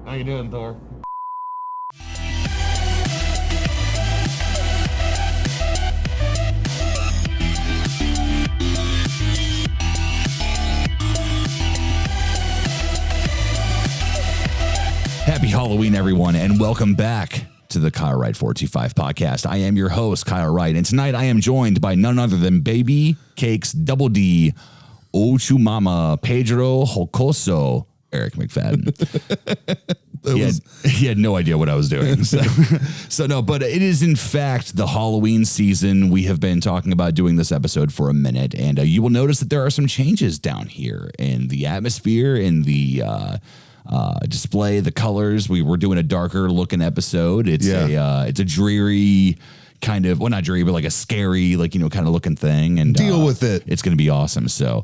How you doing, Thor? Happy Halloween, everyone, and welcome back to the Kyle Wright 425 podcast. I am your host, Kyle Wright, and tonight I am joined by none other than Baby Cakes Double D, Ochumama, Pedro Jocoso, Eric McFadden. He had no idea what I was doing. So no, but it is in fact the Halloween season. We have been talking about doing this episode for a minute, and you will notice that there are some changes down here in the atmosphere, in the display, the colors. We were doing a darker looking episode. It's a dreary kind of, well, not dreary, but like a scary, like, you know, kind of looking thing, and deal with it. It's going to be awesome. So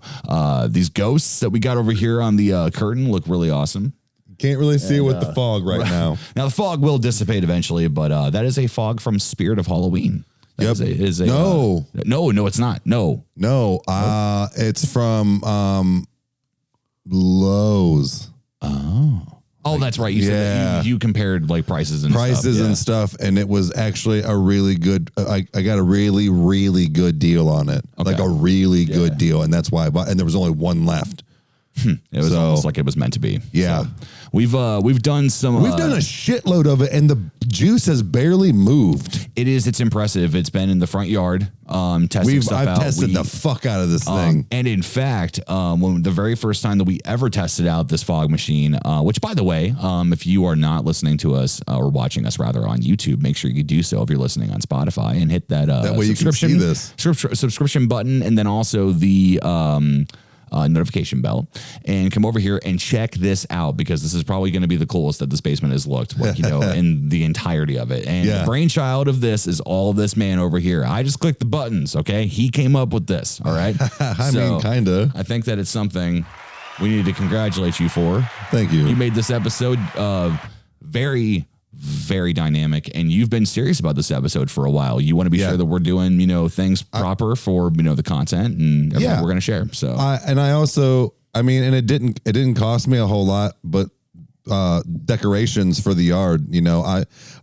these ghosts that we got over here on the curtain look really awesome. Can't really see it with the fog right now. Now the fog will dissipate eventually, but that is a fog from Spirit of Halloween. No, it's not. No, it's from Lowe's. Oh, that's right. You said that you compared like prices and stuff, and it was actually a really good. I got a really, really good deal on it, like a really good deal, and that's why I bought. And there was only one left. It was almost like it was meant to be. Yeah, so we've done some. We've done a shitload of it, and the juice has barely moved. It's impressive. It's been in the front yard, testing stuff out. I've tested the fuck out of this thing. And in fact, when the very first time that we ever tested out this fog machine, which by the way, if you are not listening to us or watching us rather on YouTube, make sure you do so if you're listening on Spotify and hit that way you can see this subscription button, and then also the notification bell, and come over here and check this out, because this is probably going to be the coolest that this basement has looked, like, you know, in the entirety of it. And the brainchild of this is all this man over here. I just clicked the buttons. Okay. He came up with this. All right. I mean, kind of. I think that it's something we need to congratulate you for. Thank you. You made this episode very, very dynamic, and you've been serious about this episode for a while. You want to be sure that we're doing, you know, things proper for, you know, the content and everything we're going to share. So, and it didn't cost me a whole lot, but decorations for the yard, you know,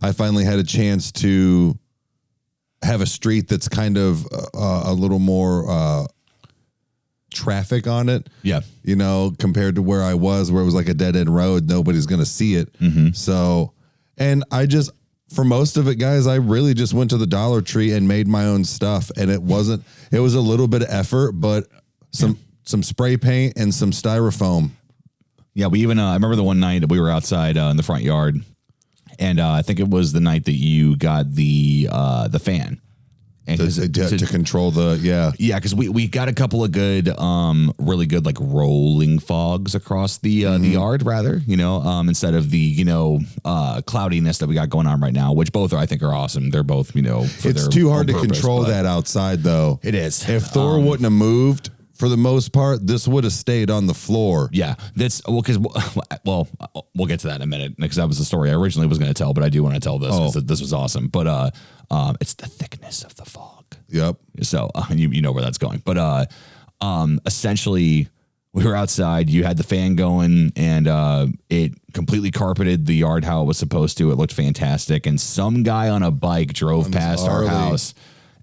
I finally had a chance to have a street that's kind of a little more traffic on it. Yeah. You know, compared to where I was, where it was like a dead end road, nobody's going to see it. Mm-hmm. So, and for most of it, guys, I really just went to the Dollar Tree and made my own stuff. And it was a little bit of effort, but some spray paint and some styrofoam. Yeah. We even, I remember the one night that we were outside in the front yard, and I think it was the night that you got the fan. And to control the because we got a couple of good really good like rolling fogs across the yard, rather, you know, instead of the, you know, cloudiness that we got going on right now, which both I think are awesome. They're both, you know, it's too hard to control that outside, though. It is. If Thor wouldn't have moved, for the most part, this would have stayed on the floor. Yeah, that's we'll get to that in a minute, because that was the story I originally was going to tell, but I do want to tell this because this was awesome. But it's the thickness of the fog. Yep. So you know where that's going. But essentially, we were outside. You had the fan going, and it completely carpeted the yard how it was supposed to. It looked fantastic. And some guy on a bike drove past our house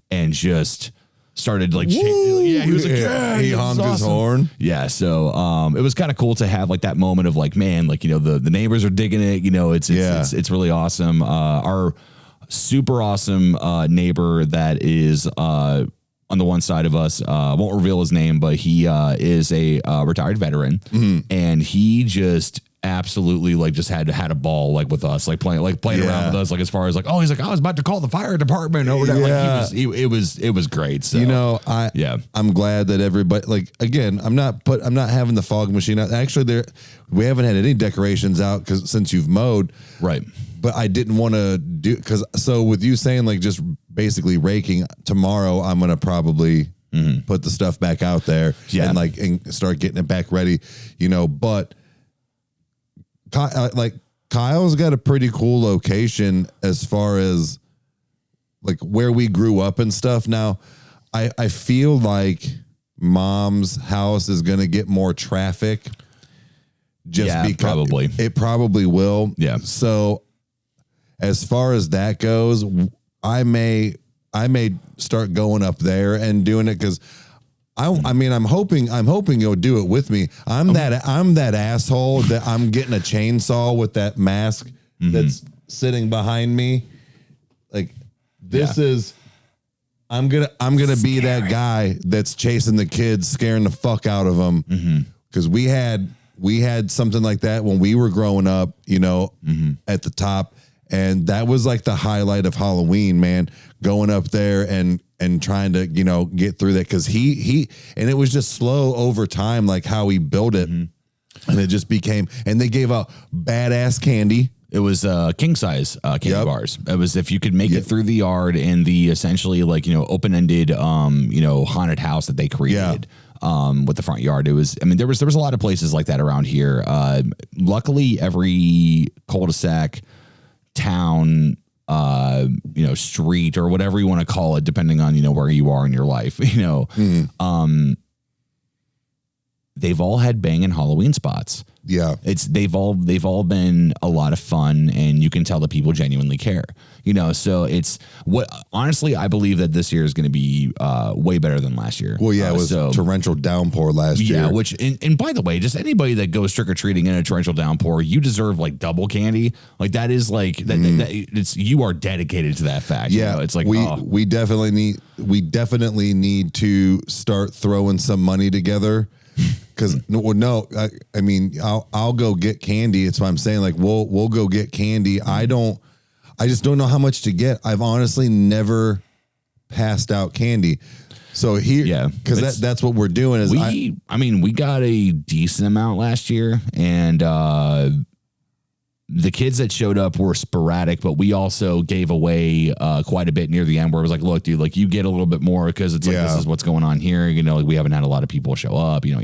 and just started like, he was like, he honked his horn. Yeah. So it was kind of cool to have like that moment of like, man, like, you know, the neighbors are digging it. You know, it's really awesome. Our super awesome neighbor that is on the one side of us, won't reveal his name, but he is a retired veteran, and he just absolutely like just had a ball like with us, like playing around with us, like as far as like, oh, he's like, I was about to call the fire department over there. Like it was great. So, you know, I'm glad that everybody, like, again, I'm not having the fog machine out. Actually, we haven't had any decorations out since you've mowed, right? But I didn't want to do, so with you saying like just basically raking, tomorrow I'm gonna probably put the stuff back out there and start getting it back ready, you know. But Kyle's got a pretty cool location as far as like where we grew up and stuff. Now, I feel like Mom's house is going to get more traffic just because probably. It probably will. Yeah. So as far as that goes, I may start going up there and doing it because I mean I'm hoping you'll do it with me. I'm that asshole that I'm getting a chainsaw with that mask that's sitting behind me. Like this is I'm gonna be that guy that's chasing the kids, scaring the fuck out of them. Because we had something like that when we were growing up, you know, at the top. And that was like the highlight of Halloween, man, going up there and trying to, you know, get through that. Cause he, and it was just slow over time, like how he built it. And it just became, and they gave out badass candy. It was king size candy bars. It was if you could make it through the yard in the essentially like, you know, open-ended, you know, haunted house that they created. With the front yard. It was, I mean, there was a lot of places like that around here. Luckily every cul-de-sac, town, you know, street or whatever you want to call it, depending on, you know, where you are in your life, you know, they've all had banging Halloween spots. Yeah. They've all been a lot of fun, and you can tell that people genuinely care, you know, so it's honestly, I believe that this year is going to be way better than last year. Well, yeah, it was torrential downpour last year. Yeah, which, and by the way, just anybody that goes trick-or-treating in a torrential downpour, you deserve like double candy. Like that is like, that it's, you are dedicated to that fact. Yeah. You know? It's like, we definitely need to start throwing some money together. Because I mean, I'll go get candy. It's what I'm saying. Like we'll go get candy. I just don't know how much to get. I've honestly never passed out candy. So here, because that's what we're doing. Is I mean, we got a decent amount last year, and the kids that showed up were sporadic, but we also gave away quite a bit near the end where it was like, look, dude, like you get a little bit more because it's like, this is what's going on here. You know, like we haven't had a lot of people show up, you know,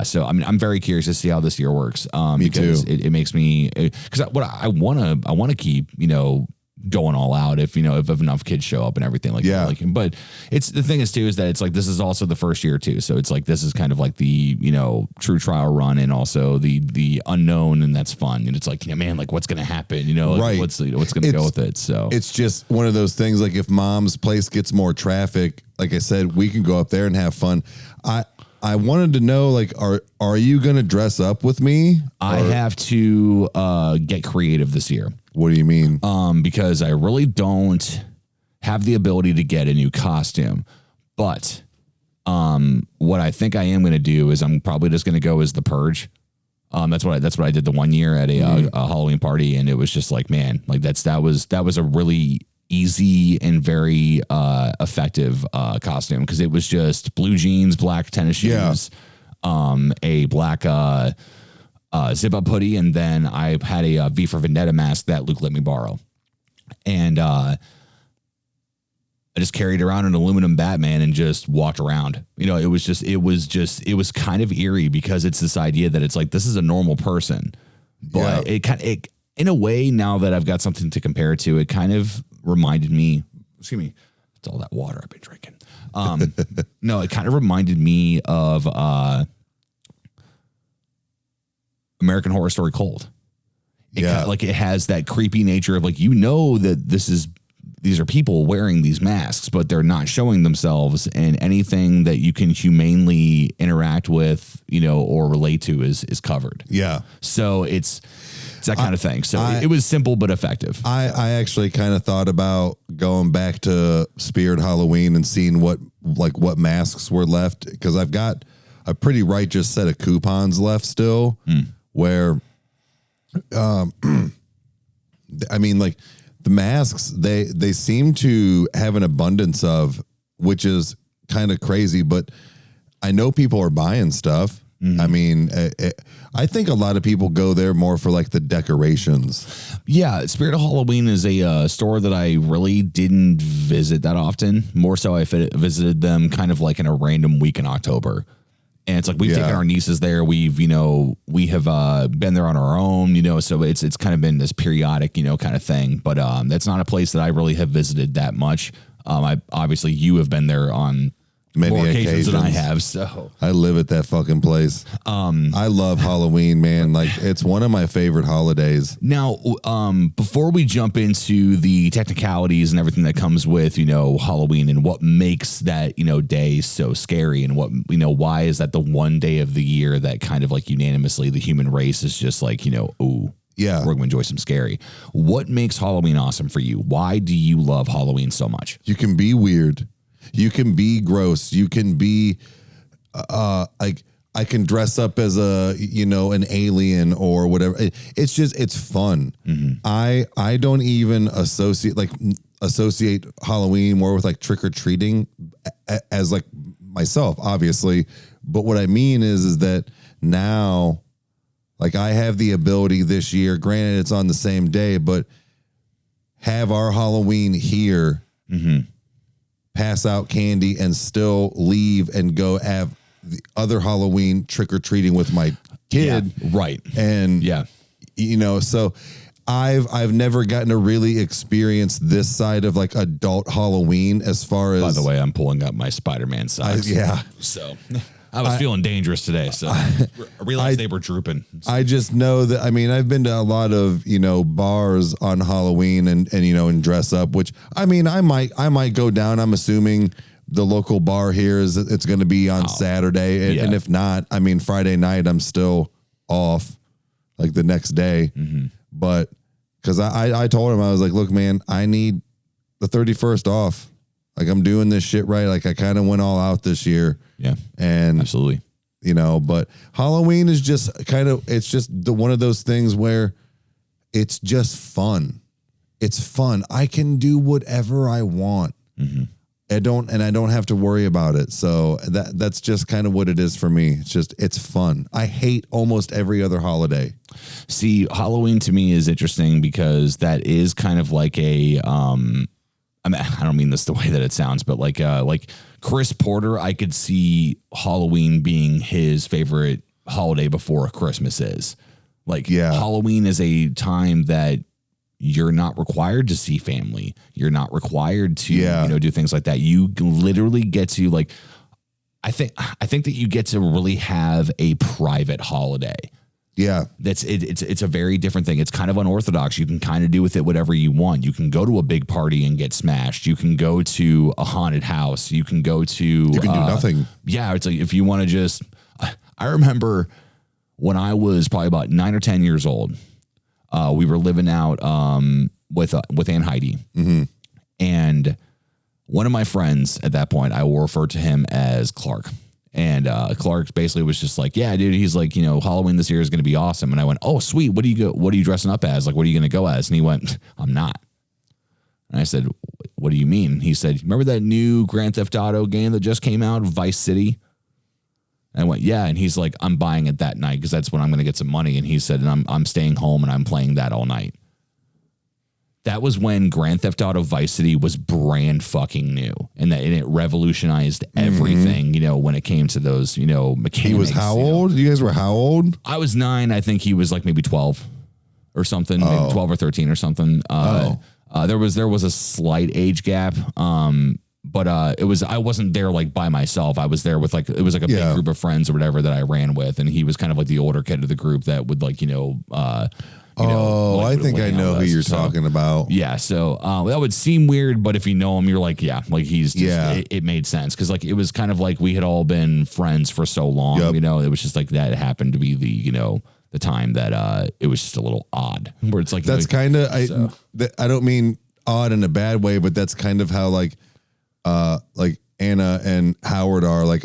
so I mean, I'm very curious to see how this year works. Because it makes me, because what I want to keep, you know, going all out if enough kids show up and everything like that. Like, but it's the thing is too, is that it's like, this is also the first year too. So it's like, this is kind of like the, you know, true trial run and also the unknown, and that's fun. And it's like, you know, man, like what's going to happen, you know, like what's going to go with it. So it's just one of those things. Like if mom's place gets more traffic, like I said, we can go up there and have fun. I wanted to know, like, are you going to dress up with me? I have to get creative this year. What do you mean? Because I really don't have the ability to get a new costume, but what I think I am going to do is I'm probably just going to go as the Purge. That's what I did the one year at a Halloween party, and it was just like, man, like that was a really easy and very effective costume, because it was just blue jeans, black tennis shoes, a black zip up hoodie, and then I had a V for Vendetta mask that Luke let me borrow, and I just carried around an aluminum Batman and just walked around. You know, it was kind of eerie, because it's this idea that it's like, this is a normal person, but it in a way, now that I've got something to compare it to, it kind of reminded me, excuse me, it's all that water I've been drinking. No, it kind of reminded me of American Horror Story Cold. It kind of, like, it has that creepy nature of, like, you know that these are people wearing these masks, but they're not showing themselves, and anything that you can humanely interact with, you know, or relate to is covered. Yeah. So it's that kind of thing. So it was simple but effective. I actually kind of thought about going back to Spirit Halloween and seeing what masks were left, because I've got a pretty righteous set of coupons left still, where, I mean, like, the masks, they seem to have an abundance of, which is kind of crazy, but I know people are buying stuff. I mean, I think a lot of people go there more for like the decorations. Yeah, Spirit of Halloween is a store that I really didn't visit that often. More so, I visited them kind of like in a random week in October. And it's like, we've taken our nieces there. We have been there on our own, you know, so it's kind of been this periodic, you know, kind of thing. But that's not a place that I really have visited that much. Obviously you have been there on many more occasions than I have. So I live at that fucking place. I love Halloween, man. Like, it's one of my favorite holidays. Now, before we jump into the technicalities and everything that comes with, Halloween and what makes that, day so scary and what, why is that the one day of the year that kind of like unanimously the human race is just like, ooh, yeah, we're going to enjoy some scary. What makes Halloween awesome for you? Why do you love Halloween so much? You can be weird. You can be gross. You can be like, I can dress up as an alien or whatever. It's fun. Mm-hmm. I don't even associate Halloween more with like trick or treating as like myself, obviously. But what I mean is that now, like, I have the ability this year, granted it's on the same day, but have our Halloween here, pass out candy, and still leave and go have the other Halloween trick-or-treating with my kid. Yeah, right. And, so I've never gotten to really experience this side of like adult Halloween as far as. By the way, I'm pulling up my Spider-Man socks. Yeah. So I was feeling dangerous today. So I realized they were drooping. So. I just know that, I've been to a lot of, bars on Halloween and dress up, which I might go down. I'm assuming the local bar here it's going to be on Saturday. And if not, Friday night, I'm still off like the next day. Mm-hmm. But because I told him, I was like, look, man, I need the 31st off. Like, I'm doing this shit right. Like, I kind of went all out this year. Yeah. And absolutely. But Halloween is just it's just one of those things where it's just fun. It's fun. I can do whatever I want. Mm-hmm. I don't have to worry about it. So that's just kind of what it is for me. It's fun. I hate almost every other holiday. See, Halloween to me is interesting because that is kind of like a, I don't mean this the way that it sounds, but like Chris Porter, I could see Halloween being his favorite holiday before Christmas is. Like, Halloween is a time that you're not required to see family. You're not required to, do things like that. You literally get to like, I think that you get to really have a private holiday. Yeah. It's a very different thing. It's kind of unorthodox. You can kind of do with it whatever you want. You can go to a big party and get smashed. You can go to a haunted house. You can go to... You can do nothing. Yeah. It's like, if you want to just... I remember when I was probably about 9 or 10 years old, we were living out with Aunt Heidi. Mm-hmm. And one of my friends at that point, I will refer to him as Clark. And Clark basically was just like, yeah, dude, he's like, Halloween this year is going to be awesome. And I went, oh, sweet. What are you dressing up as? Like, what are you going to go as? And he went, I'm not. And I said, what do you mean? He said, remember that new Grand Theft Auto game that just came out, Vice City? And I went, yeah. And he's like, I'm buying it that night because that's when I'm going to get some money. And he said, and I'm staying home and I'm playing that all night. That was when Grand Theft Auto Vice City was brand fucking new, and it revolutionized everything, when it came to those, mechanics. He was how old? You guys were how old? I was 9. I think he was like maybe 12 or something, maybe 12 or 13 or something. There was a slight age gap. But I wasn't there like by myself. I was there with like, it was like a big group of friends or whatever that I ran with. And he was kind of like the older kid of the group that would like, I think I know who you're talking about. Yeah. So that would seem weird, but if you know him, you're like, yeah, like he's just, it made sense. Cause like, it was kind of like we had all been friends for so long, it was just like that. It happened to be the time that it was just a little odd where it's like, that's kind of, I don't mean odd in a bad way, but that's kind of how like Anna and Howard are like,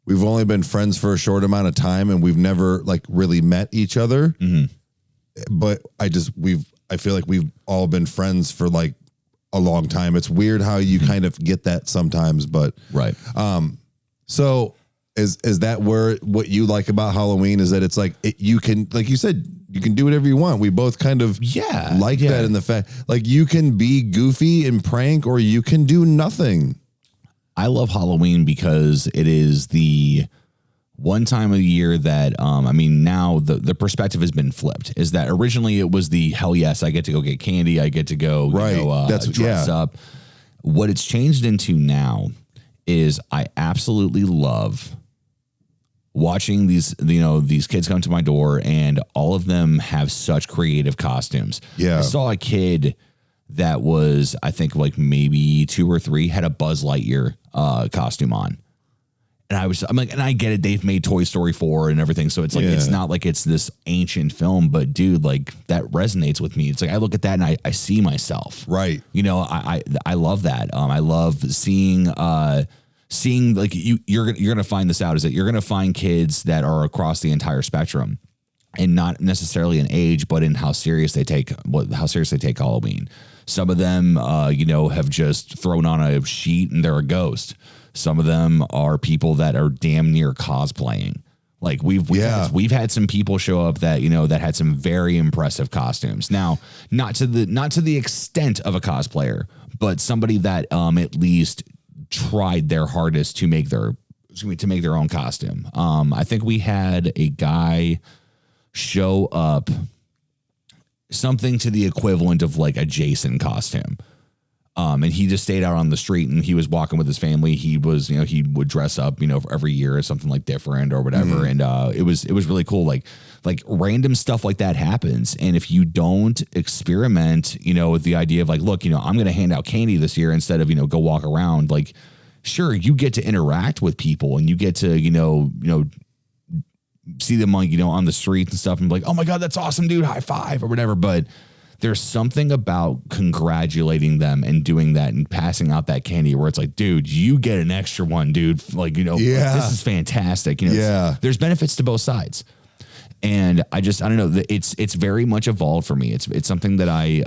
we've only been friends for a short amount of time and we've never like really met each other. Mm-hmm. But I feel like we've all been friends for like a long time. It's weird how you kind of get that sometimes, but right. So is that what you like about Halloween is that it's like, you can, like you said, you can do whatever you want. We both kind of that in the fact, like you can be goofy and prank or you can do nothing. I love Halloween because it is the one time of the year that, now the perspective has been flipped. Is that originally it was the hell yes, I get to go get candy, I get to go dress up. What it's changed into now is I absolutely love watching these kids come to my door, and all of them have such creative costumes. Yeah. I saw a kid that was, I think like maybe 2 or 3, had a Buzz Lightyear costume on. And I'm like, and I get it. They've made Toy Story 4 and everything. So it's like, it's not like it's this ancient film, but dude, like that resonates with me. It's like, I look at that and I see myself. Right. You know, I love that. I love seeing like you're going to find this out, is that you're going to find kids that are across the entire spectrum, and not necessarily in age, but in how serious they take Halloween. Some of them, have just thrown on a sheet and they're a ghost. Some of them are people that are damn near cosplaying. Like we've had some people show up that, that had some very impressive costumes. Now, not to the extent of a cosplayer, but somebody that at least tried their hardest to make their own costume. I think we had a guy show up something to the equivalent of like a Jason costume. And he just stayed out on the street, and he was walking with his family. He was, he would dress up, for every year as something like different or whatever. Mm-hmm. And it was really cool. Like random stuff like that happens. And if you don't experiment, with the idea of like, look, I'm going to hand out candy this year instead of, go walk around. Like, sure, you get to interact with people, and you get to, see them on the streets and stuff, and be like, oh my God, that's awesome, dude, high five or whatever. But there's something about congratulating them and doing that and passing out that candy where it's like, dude, you get an extra one, dude. Like, this is fantastic. There's benefits to both sides. And I don't know, it's very much evolved for me. It's something that I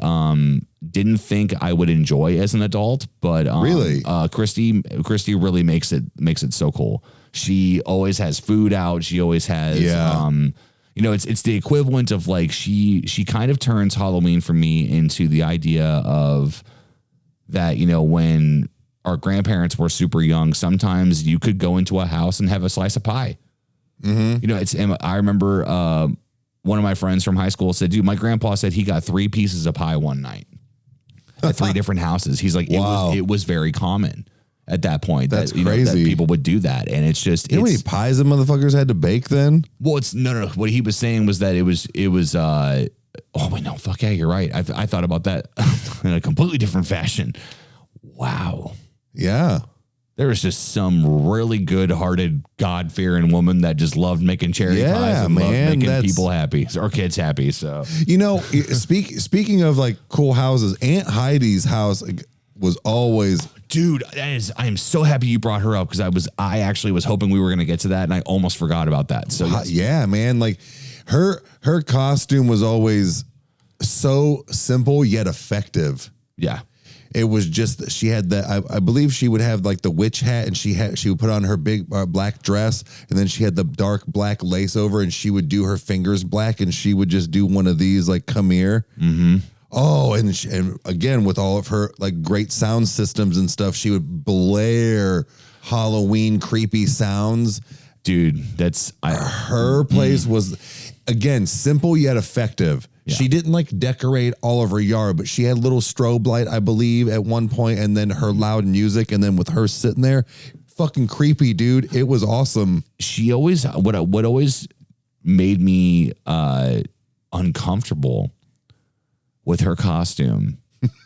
didn't think I would enjoy as an adult, but really, Christy really makes it so cool. She always has food out. She always has, it's the equivalent of like, she kind of turns Halloween for me into the idea of that, when our grandparents were super young, sometimes you could go into a house and have a slice of pie. Mm-hmm. I remember one of my friends from high school said, dude, my grandpa said he got 3 pieces of pie one night at 3 different houses. He's like, wow. It was very common at that point. That's crazy. That people would do that. And it's just, how many pies the motherfuckers had to bake then? Well, it's no. What he was saying was that it was, oh wait, no, fuck yeah, you're right. I thought about that in a completely different fashion. Wow. Yeah. There was just some really good-hearted, God-fearing woman that just loved making cherry pies and loved making people happy or kids happy. So, speaking of like cool houses, Aunt Heidi's house was always, dude. I am so happy you brought her up, because I actually was hoping we were going to get to that, and I almost forgot about that. So yeah, man, like her costume was always so simple yet effective. Yeah. It was just, she had that, I believe she would have like the witch hat, and she would put on her big black dress, and then she had the dark black lace over, and she would do her fingers black, and she would just do one of these like, come here. Mm-hmm. Oh, and again, with all of her like great sound systems and stuff, she would blare Halloween creepy sounds. Dude, her place was, again, simple yet effective. Yeah. She didn't like decorate all of her yard, but she had a little strobe light, I believe, at one point, and then her loud music, and then with her sitting there, fucking creepy, dude. It was awesome. She always, what always made me uncomfortable with her costume.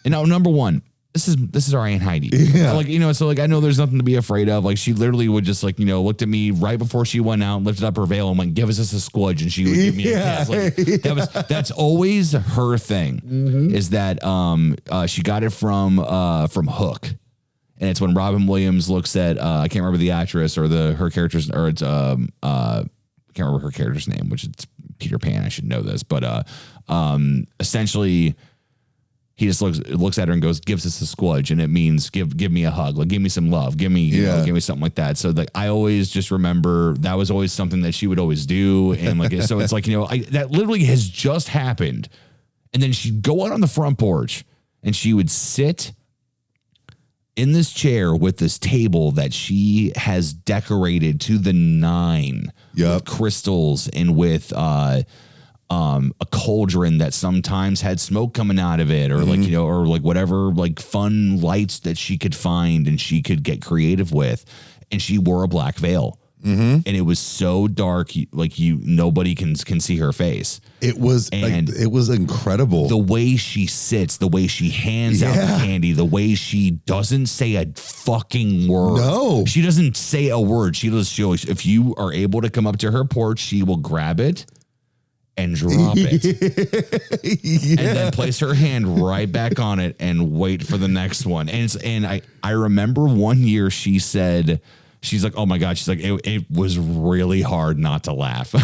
And now, number one, this is our Aunt Heidi. Yeah. Like, so like, I know there's nothing to be afraid of. Like, she literally would just like, looked at me right before she went out, lifted up her veil and went, give us a squidge. And she would give me a kiss. Like, that's always her thing, is that she got it from Hook. And it's when Robin Williams looks at, I can't remember the actress or her character's, or it's, I can't remember her character's name, which is Peter Pan. I should know this, but essentially, he just looks at her and goes, gives us a squidge, and it means give me a hug, like give me some love, give me give me something like that. So like, I always just remember that was always something that she would always do, and like, so it's like, that literally has just happened, and then she'd go out on the front porch and she would sit in this chair with this table that she has decorated to the 9 with crystals and with a cauldron that sometimes had smoke coming out of it, or like, you know, or like whatever, like fun lights that she could find and she could get creative with. And she wore a black veil. And it was so dark, like nobody can see her face. It was, and like, it was incredible. The way she sits, the way she hands out the candy, the way she doesn't say a fucking word. No, she doesn't say a word. She'll if you are able to come up to her porch, she will grab it and drop it, and then place her hand right back on it and wait for the next one. And I remember one year she said. She's like, oh my God. She's like, it was really hard not to laugh.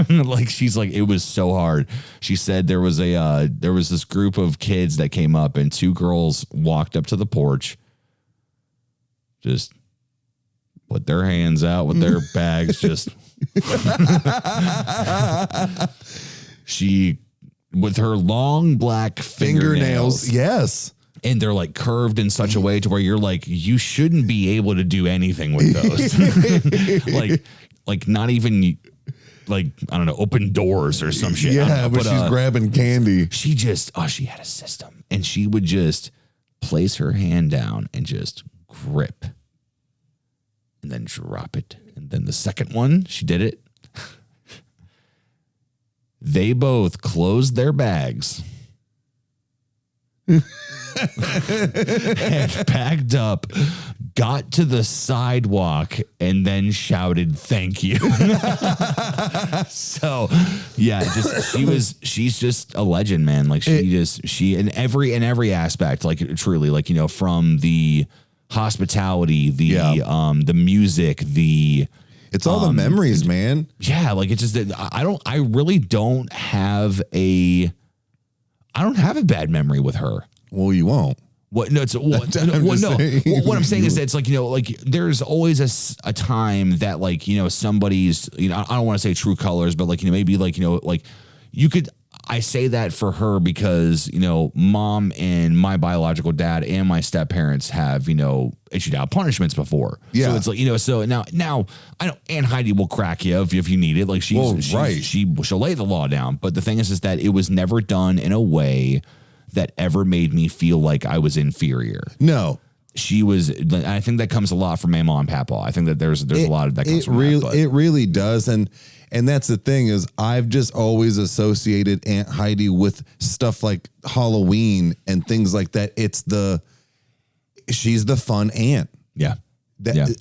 Like, she's like, it was so hard. She said there was this group of kids that came up and two girls walked up to the porch, just put their hands out with their bags. Just she, with her long black fingernails. Yes. And they're like curved in such a way to where you're like, you shouldn't be able to do anything with those. like not even like, I don't know, open doors or some shit. Yeah, but she's grabbing candy. She had a system, and she would just place her hand down and just grip and then drop it. And then the second one, she did it. They both closed their bags. And packed up, got to the sidewalk, and then shouted, "Thank you." So, yeah, she's just a legend, man. Like she in every aspect, like truly, like, you know, from the hospitality, the music, it's all the memories, man. Yeah, like it's just that I really don't have a bad memory with her. Well, you won't. What? No, what I'm saying is that it's like, you know, like there's always a time that, like, you know, somebody's, you know, I don't want to say true colors, but like, you know, maybe like, you know, like you could, I say that for her because, you know, mom and my biological dad and my step parents have, you know, issued out punishments before. Yeah. So it's like, you know, so now I know Aunt Heidi will crack you if you need it. Like she'll lay the law down. But the thing is that it was never done in a way that ever made me feel like I was inferior. No. She was, I think that comes a lot from my mom and papa. I think that there's a lot of that comes from that. It really does. And that's the thing is I've just always associated Aunt Heidi with stuff like Halloween and things like that. She's the fun aunt. Yeah.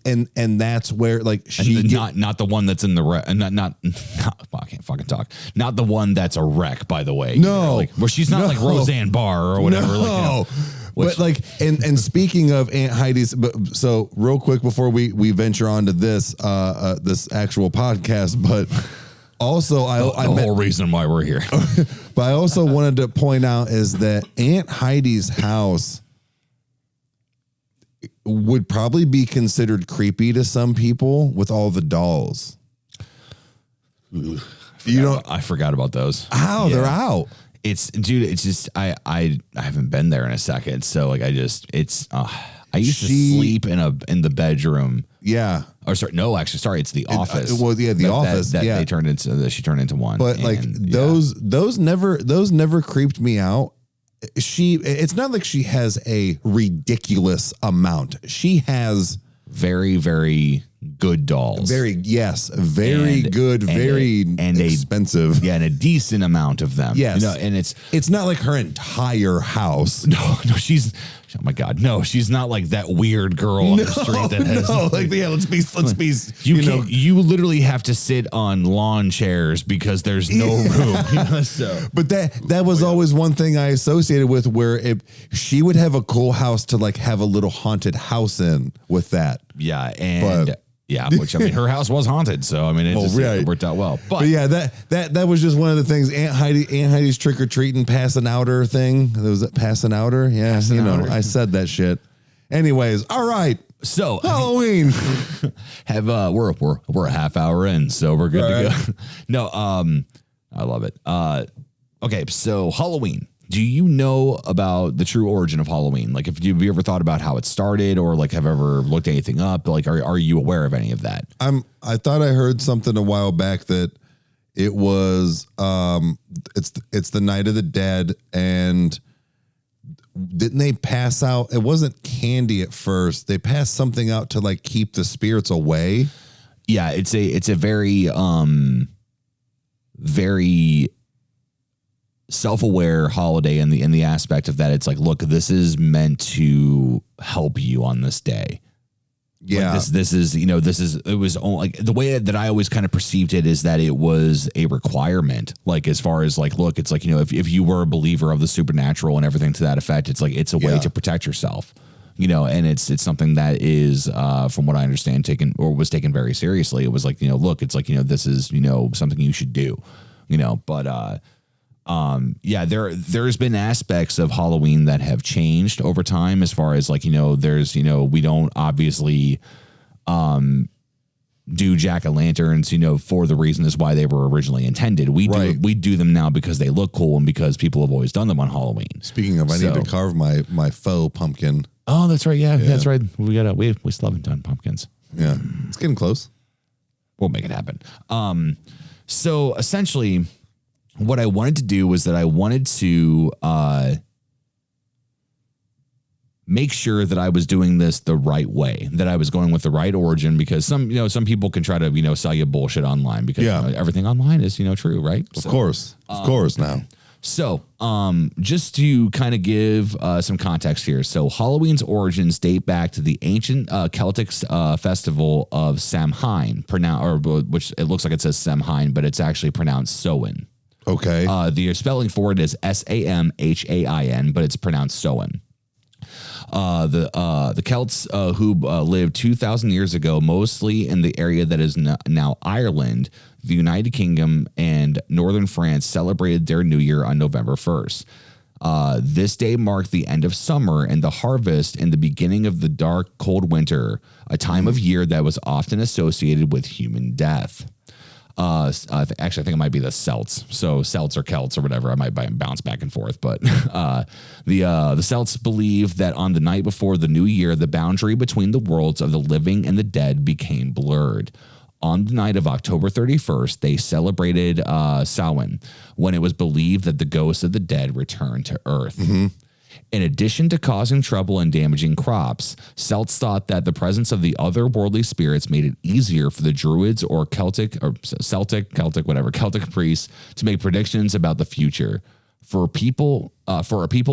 And that's where, like, not the one that's in the wreck. Not I can't fucking talk. Not the one that's a wreck, by the way. No, you know, like, well, she's not like Roseanne Barr or whatever. No. Like, you know, but like, and speaking of Aunt Heidi's, so real quick before we venture on to this this actual podcast, but also the whole reason why we're here. But I also wanted to point out is that Aunt Heidi's house would probably be considered creepy to some people with all the dolls. I forgot about those. How they're out. It's just I haven't been there in a second. So like I used to sleep in the bedroom. Yeah. Or sorry, no, actually, sorry, it's the office. The office that they turned into. She turned into one. But like those never creeped me out. It's not like she has a ridiculous amount. She has very, very good dolls. Very good, very expensive. And a decent amount of them. Yes. You know, and it's not like her entire house. No, she's, oh my God, no, she's not like that weird girl on the street that has. No, like, yeah, let's be. You literally have to sit on lawn chairs because there's no room. You know, so. But that was always one thing I associated with, where she would have a cool house to like have a little haunted house in with that. Yeah, which I mean, her house was haunted, so I mean, it worked out well. But yeah, that was just one of the things. Aunt Heidi's trick or treating, passing outer thing. Was it passing outer? Yeah, passing outer. I said that shit. Anyways, all right. So Halloween, we're a half hour in, so we're good to go. No, I love it. Okay, so Halloween. Do you know about the true origin of Halloween? Like, have you ever thought about how it started, or like have ever looked anything up? Like, are you aware of any of that? I thought I heard something a while back that It was it's the Night of the Dead, and didn't they pass out? It wasn't candy at first. They passed something out to like keep the spirits away. Yeah, it's a very very self-aware holiday in the aspect of that it's like, look, this is meant to help you on this day. Yeah, like this is, you know, it was like the way that I always kind of perceived it is that it was a requirement. Like, as far as like, look, it's like, you know, if you were a believer of the supernatural and everything to that effect, it's like, it's a way to protect yourself, you know, and it's something that is, from what I understand, was taken very seriously. It was like, you know, look, it's like, you know, this is, you know, something you should do, you know, but, yeah, there's been aspects of Halloween that have changed over time, as far as like, you know, there's, you know, we don't obviously do jack-o'-lanterns, you know, for the reasons why they were originally intended. We do them now because they look cool and because people have always done them on Halloween. Speaking of, I need to carve my faux pumpkin. Oh, that's right. Yeah, that's right. We still haven't done pumpkins. Yeah, it's getting close. We'll make it happen. So essentially, what I wanted to do was that I wanted to make sure that I was doing this the right way, that I was going with the right origin, because some people can try to, you know, sell you bullshit online because you know, everything online is, you know, true, right? Of course now. So, just to kind of give some context here. So Halloween's origins date back to the ancient Celtic festival of Samhain, which it looks like it says Samhain, but it's actually pronounced Samhain. Okay. The spelling for it is Samhain, but it's pronounced Samhain. The Celts who lived 2,000 years ago, mostly in the area that is now Ireland, the United Kingdom, and northern France, celebrated their New Year on November 1st. This day marked the end of summer and the harvest and the beginning of the dark, cold winter, a time of year that was often associated with human death. Actually, I think it might be the Celts. So Celts or Celts or whatever. I might bounce back and forth. But the Celts believe that on the night before the new year, the boundary between the worlds of the living and the dead became blurred. On the night of October 31st, they celebrated Samhain, when it was believed that the ghosts of the dead returned to Earth. Mm-hmm. In addition to causing trouble and damaging crops, Celts thought that the presence of the otherworldly spirits made it easier for the Druids or Celtic priests to make predictions about the future. For a people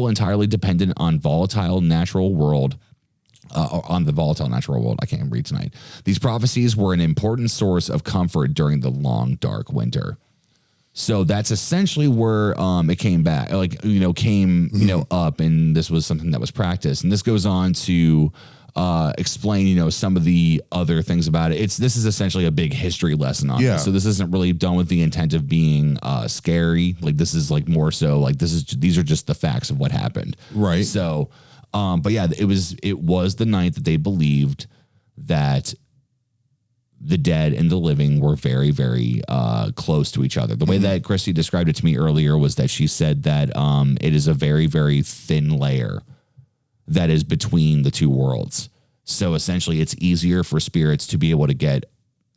entirely dependent on the volatile natural world, I can't read tonight. These prophecies were an important source of comfort during the long, dark winter. So that's essentially where it came back, up, and this was something that was practiced. And this goes on to explain, some of the other things about it. This is essentially a big history lesson on this. So this isn't really done with the intent of being scary. Like, this is like more so like these are just the facts of what happened. Right. So, but yeah, it was the night that they believed that the dead and the living were very, very close to each other. The way that Christy described it to me earlier was that she said that it is a very, very thin layer that is between the two worlds. So essentially, it's easier for spirits to be able to get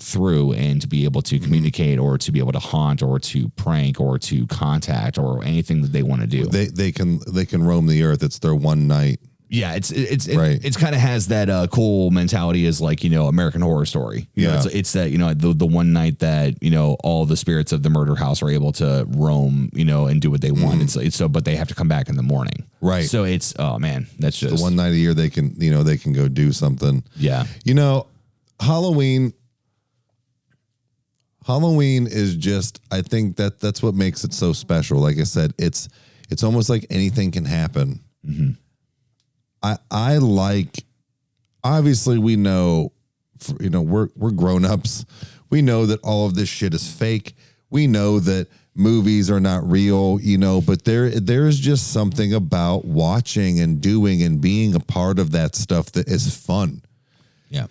through and to be able to communicate or to be able to haunt or to prank or to contact or anything that they want to do. They can roam the earth. It's their one night. Yeah, it's kind of has that cool mentality as like, American Horror Story. It's that, the one night that, all the spirits of the murder house are able to roam, and do what they want. It's so, but they have to come back in the morning. Right. So it's, oh man, that's just the one night a year they can, they can go do something. Yeah. Halloween is just, I think that's what makes it so special. Like I said, it's almost like anything can happen. Mm-hmm. I like, obviously we know, we're grown-ups. We know that all of this shit is fake. We know that movies are not real, but there's just something about watching and doing and being a part of that stuff that is fun. Yeah.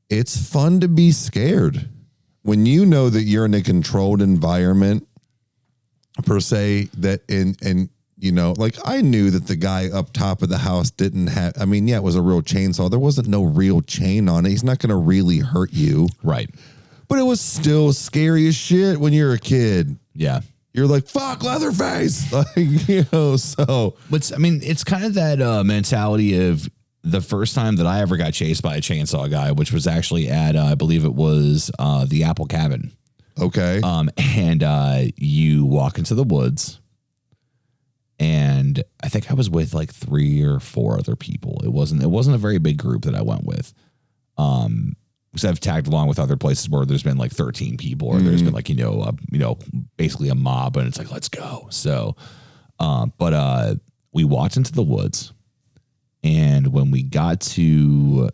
It's fun to be scared when you know that you're in a controlled environment per se, that like I knew that the guy up top of the house didn't have, it was a real chainsaw. There wasn't no real chain on it. He's not going to really hurt you. Right. But it was still scary as shit when you're a kid. Yeah. You're like, fuck Leatherface. Like, so. It's kind of that mentality of the first time that I ever got chased by a chainsaw guy, which was actually at, I believe it was the Apple Cabin. Okay. And you walk into the woods, and I think I was with like 3 or 4 other people. It wasn't a very big group that I went with. Because I've tagged along with other places where there's been like 13 people, or there's been like, basically a mob, and it's like, let's go. So, but we walked into the woods, and when we got to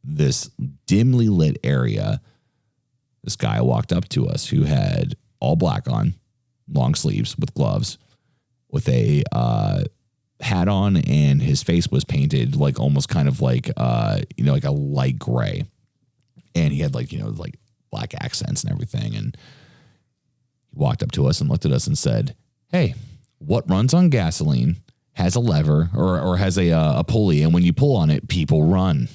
this dimly lit area, this guy walked up to us who had all black on, long sleeves with gloves, with a hat on, and his face was painted like almost kind of like like a light gray, and he had like black accents and everything. And he walked up to us and looked at us and said, "Hey, what runs on gasoline, has a lever or has a pulley, and when you pull on it, people run?"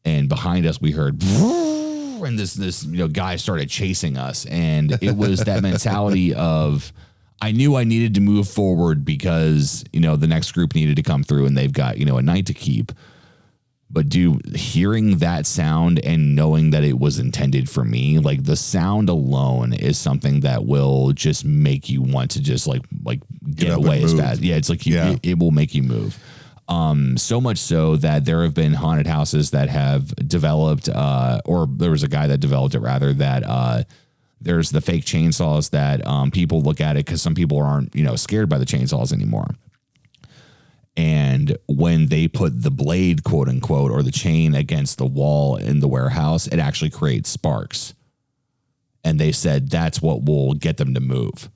And behind us we heard, and this guy started chasing us, and it was that mentality of, I knew I needed to move forward because, the next group needed to come through and they've got, a night to keep. But hearing that sound and knowing that it was intended for me, like the sound alone is something that will just make you want to just like get away as fast. Yeah. It's like, it will make you move. So much so that there have been haunted houses that have developed, or there was a guy that developed it rather, that, there's the fake chainsaws that people look at it because some people aren't, scared by the chainsaws anymore. And when they put the blade, quote unquote, or the chain against the wall in the warehouse, it actually creates sparks. And they said that's what will get them to move,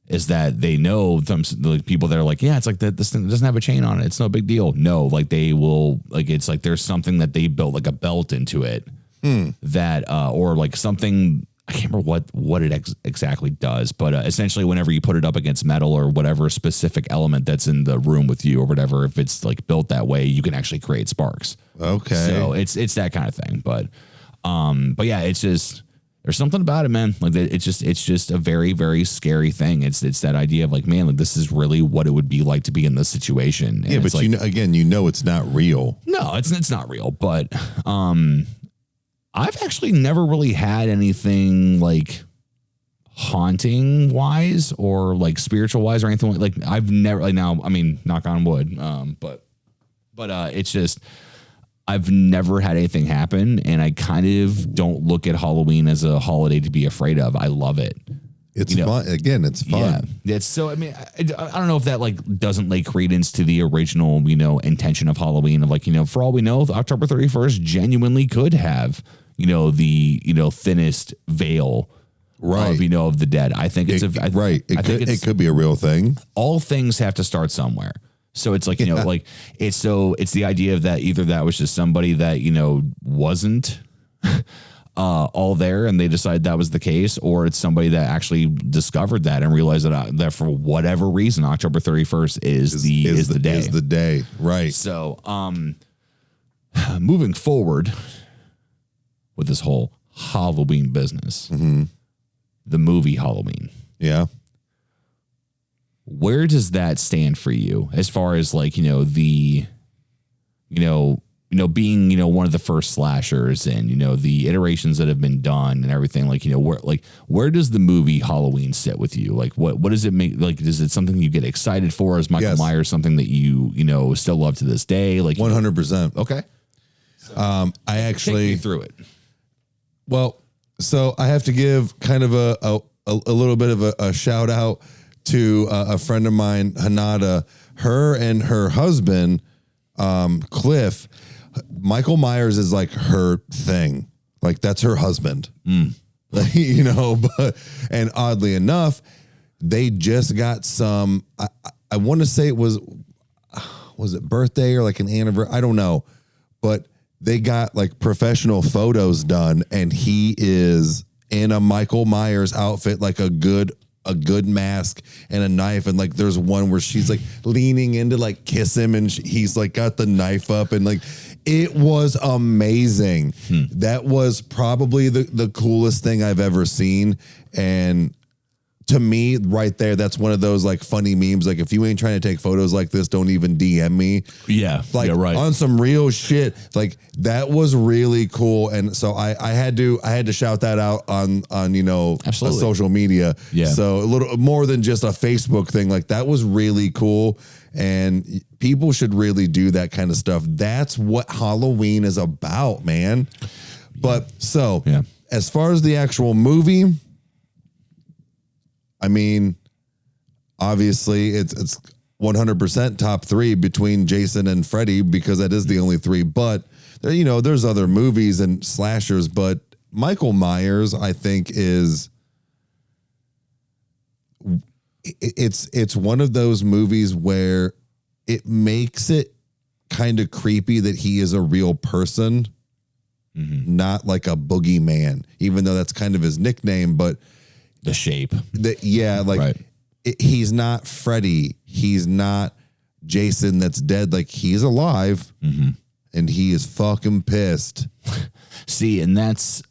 is that they know the people that are like, yeah, it's like that. This thing doesn't have a chain on it. It's no big deal. No, like they will, like, it's like there's something that they built like a belt into it that, or like something. I can't remember what it exactly does, but essentially whenever you put it up against metal or whatever specific element that's in the room with you or whatever, if it's like built that way, you can actually create sparks. Okay. So it's that kind of thing. But yeah, it's just, there's something about it, man. Like it's just a very, very scary thing. It's that idea of like, man, like this is really what it would be like to be in this situation. And yeah, but like, it's not real. No, it's not real, but, I've actually never really had anything like haunting wise or like spiritual wise or anything like I've never like now, I mean, knock on wood. But it's just, I've never had anything happen, and I kind of don't look at Halloween as a holiday to be afraid of. I love it. It's fun. Again, it's fun. Yeah. It's so, I mean, I don't know if that like doesn't lay credence to the original, intention of Halloween of like, for all we know, October 31st genuinely could have, the, thinnest veil of the dead. I think it's it could be a real thing. All things have to start somewhere. So it's like, it's the idea of that either that was just somebody that, wasn't all there and they decide that was the case, or it's somebody that actually discovered that and realized that for whatever reason, October 31st is the day. Is the day. Right. So, moving forward with this whole Halloween business, the movie Halloween. Yeah. Where does that stand for you as far as like, being, one of the first slashers and, the iterations that have been done and everything, like, where does the movie Halloween sit with you? Like, what does it make? Like, is it something you get excited for? Is Michael Myers something that you still love to this day? Like 100%. Okay. So, I actually take me through it. Well, so I have to give kind of a little bit of a shout out to a friend of mine, Hanada. Her and her husband, Cliff. Michael Myers is like her thing. Like that's her husband. Like, and oddly enough, they just got some, I want to say it was it birthday or like an anniversary? I don't know. But they got like professional photos done, and he is in a Michael Myers outfit, like a good mask and a knife. And like, there's one where she's like leaning in to like kiss him, and he's like got the knife up, and like, It was amazing. That was probably the coolest thing I've ever seen. And to me, right there, that's one of those like funny memes. Like, if you ain't trying to take photos like this, don't even DM me. Yeah. Like, yeah, right. on some real shit. Like, that was really cool. And so I had to shout that out on social media. Yeah. So a little more than just a Facebook thing. Like, that was really cool. And people should really do that kind of stuff. That's what Halloween is about, man. But so as far as the actual movie, I mean, obviously it's 100% top 3 between Jason and Freddy, because that is the only 3. But there's other movies and slashers, but Michael Myers, I think, is it's one of those movies where it makes it kind of creepy that he is a real person, not like a boogeyman, even though that's kind of his nickname, but the shape. He's not Freddy. He's not Jason that's dead. Like, he's alive, and he is fucking pissed. See, and that's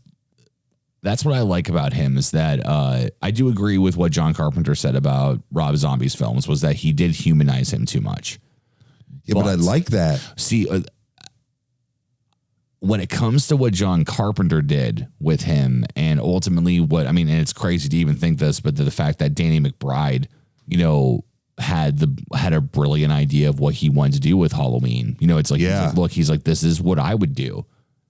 what I like about him, is that I do agree with what John Carpenter said about Rob Zombie's films, was that he did humanize him too much. Yeah, but I like that. See, when it comes to what John Carpenter did with him, and ultimately and it's crazy to even think this, but the fact that Danny McBride, had a brilliant idea of what he wanted to do with Halloween. It's like, he's like, this is what I would do.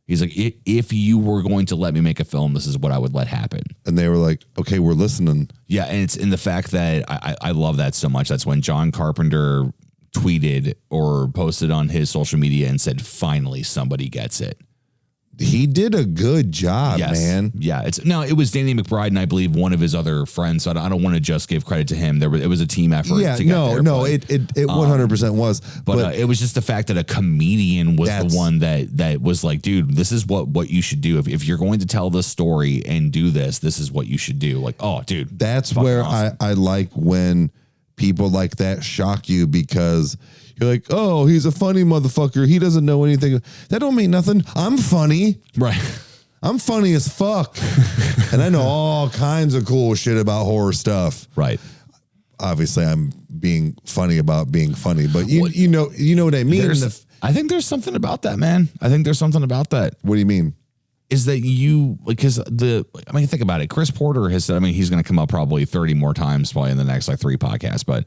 He's like, if you were going to let me make a film, this is what I would let happen. And they were like, okay, we're listening. Yeah. And it's in the fact that I love that so much. That's when John Carpenter tweeted or posted on his social media and said, finally, somebody gets it. He did a good job, man. Yeah, it was Danny McBride and I believe one of his other friends. So I don't want to just give credit to him. It was a team effort. Yeah, to get there, it 100% was. But it was just the fact that a comedian was the one that was like, dude, this is what you should do. If you're going to tell this story and do this is what you should do. Like, oh, dude, that's where awesome. I like when people like that shock you, because you're like, oh, he's a funny motherfucker. He doesn't know anything. That don't mean nothing. I'm funny. Right. I'm funny as fuck. And I know all kinds of cool shit about horror stuff. Right. Obviously, I'm being funny about being funny, but you know what I mean? I think there's something about that, man. I think there's something about that. What do you mean? Is that because think about it. Chris Porter has said, he's going to come up probably 30 more times probably in the next 3 podcasts, but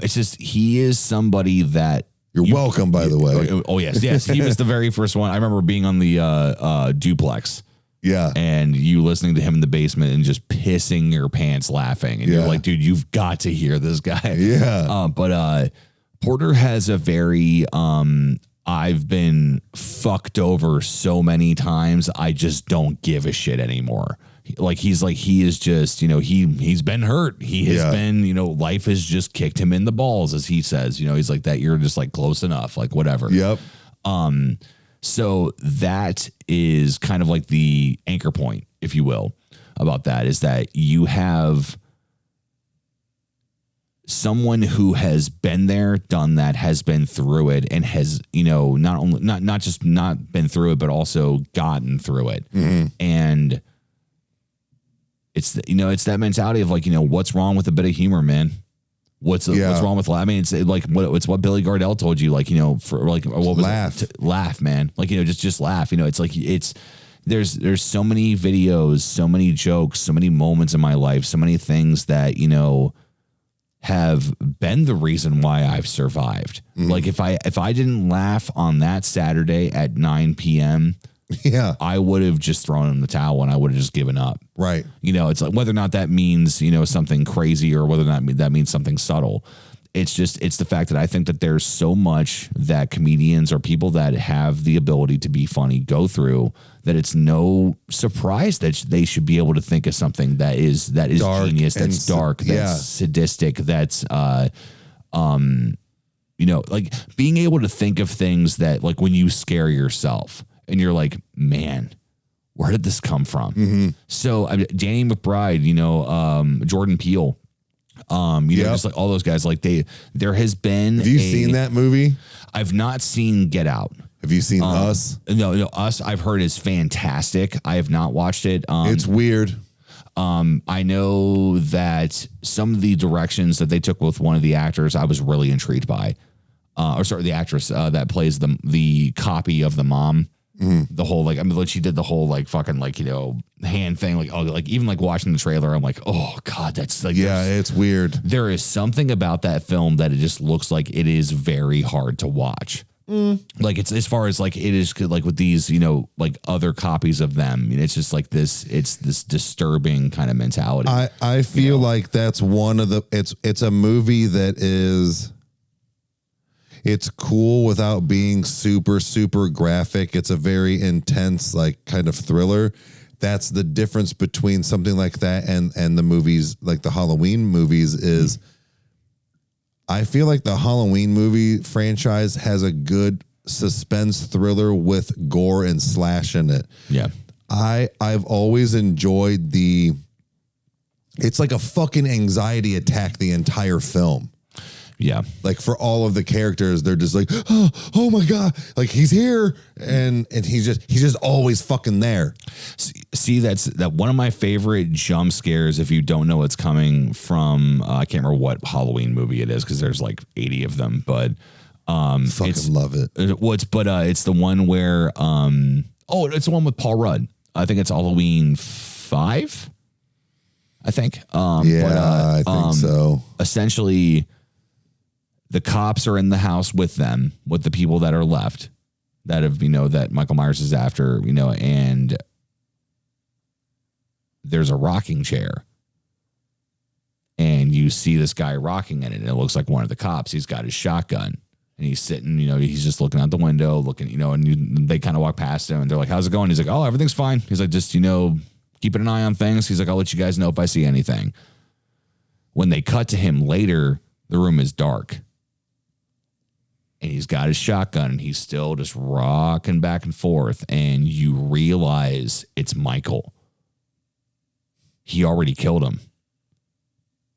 it's just, he is somebody that you're welcome, by the way. Oh yes. He was the very first one. I remember being on the duplex. Yeah. And you listening to him in the basement and just pissing your pants laughing. And you're like, dude, you've got to hear this guy. Yeah. But Porter has a very, I've been fucked over so many times, I just don't give a shit anymore. He is just, he's been hurt. He has been, life has just kicked him in the balls, as he says. He's like, that you're just like close enough, like whatever. Yep. So that is kind of like the anchor point, if you will, about that, is that you have someone who has been there, done that, has been through it, and has, not just not been through it, but also gotten through it. Mm-hmm. And it's that mentality of like, what's wrong with a bit of humor, man? What's wrong with laugh? It's like it's what Billy Gardell told you, like, for like, what was laugh, laugh, man. Like, just laugh. It's like, there's so many videos, so many jokes, so many moments in my life, so many things that, have been the reason why I've survived. Mm-hmm. Like if I didn't laugh on that Saturday at 9 p.m., I would have just thrown in the towel and I would have just given up. Right. It's like, whether or not that means, something crazy or whether or not that means something subtle. It's the fact that I think that there's so much that comedians or people that have the ability to be funny go through, that it's no surprise that they should be able to think of something that is dark, genius, that's dark, that's sadistic, that's like being able to think of things that, like, when you scare yourself and you're like, man, where did this come from? Mm-hmm. So Danny McBride, Jordan Peele, just like all those guys, like there has been. Have you seen that movie? I've not seen Get Out. Have you seen Us? No, Us I've heard is fantastic. I have not watched it. It's weird. I know that some of the directions that they took with one of the actors, I was really intrigued by. The actress that plays the copy of the mom. The whole she did the whole fucking hand thing, even watching the trailer, I'm like, oh god, that's it's weird. There is something about that film that it just looks like it is very hard to watch. It's as far as it is with these other copies of them, it's just it's this disturbing kind of mentality. I feel like that's one of the it's a movie that is. It's cool without being super, super graphic. It's a very intense, kind of thriller. That's the difference between something like that and the movies, like the Halloween movies, is I feel like the Halloween movie franchise has a good suspense thriller with gore and slash in it. Yeah. I've always enjoyed it's like a fucking anxiety attack the entire film. Yeah. For all of the characters, they're just oh my God, he's here. And he's just always fucking there. See, that's one of my favorite jump scares. If you don't know what's coming from, I can't remember what Halloween movie it is, because there's 80 of them, but fucking love it. It's the one where, it's the one with Paul Rudd. I think it's Halloween 5. I think. I think so. Essentially, the cops are in the house with them, with the people that are left, that have, that Michael Myers is after, and there's a rocking chair. And you see this guy rocking in it, and it looks like one of the cops. He's got his shotgun, and he's sitting, he's just looking out the window, and they kind of walk past him, and they're like, how's it going? He's like, oh, everything's fine. He's like, just, keeping an eye on things. He's like, I'll let you guys know if I see anything. When they cut to him later, the room is dark. And he's got his shotgun, and he's still just rocking back and forth. And you realize it's Michael. He already killed him.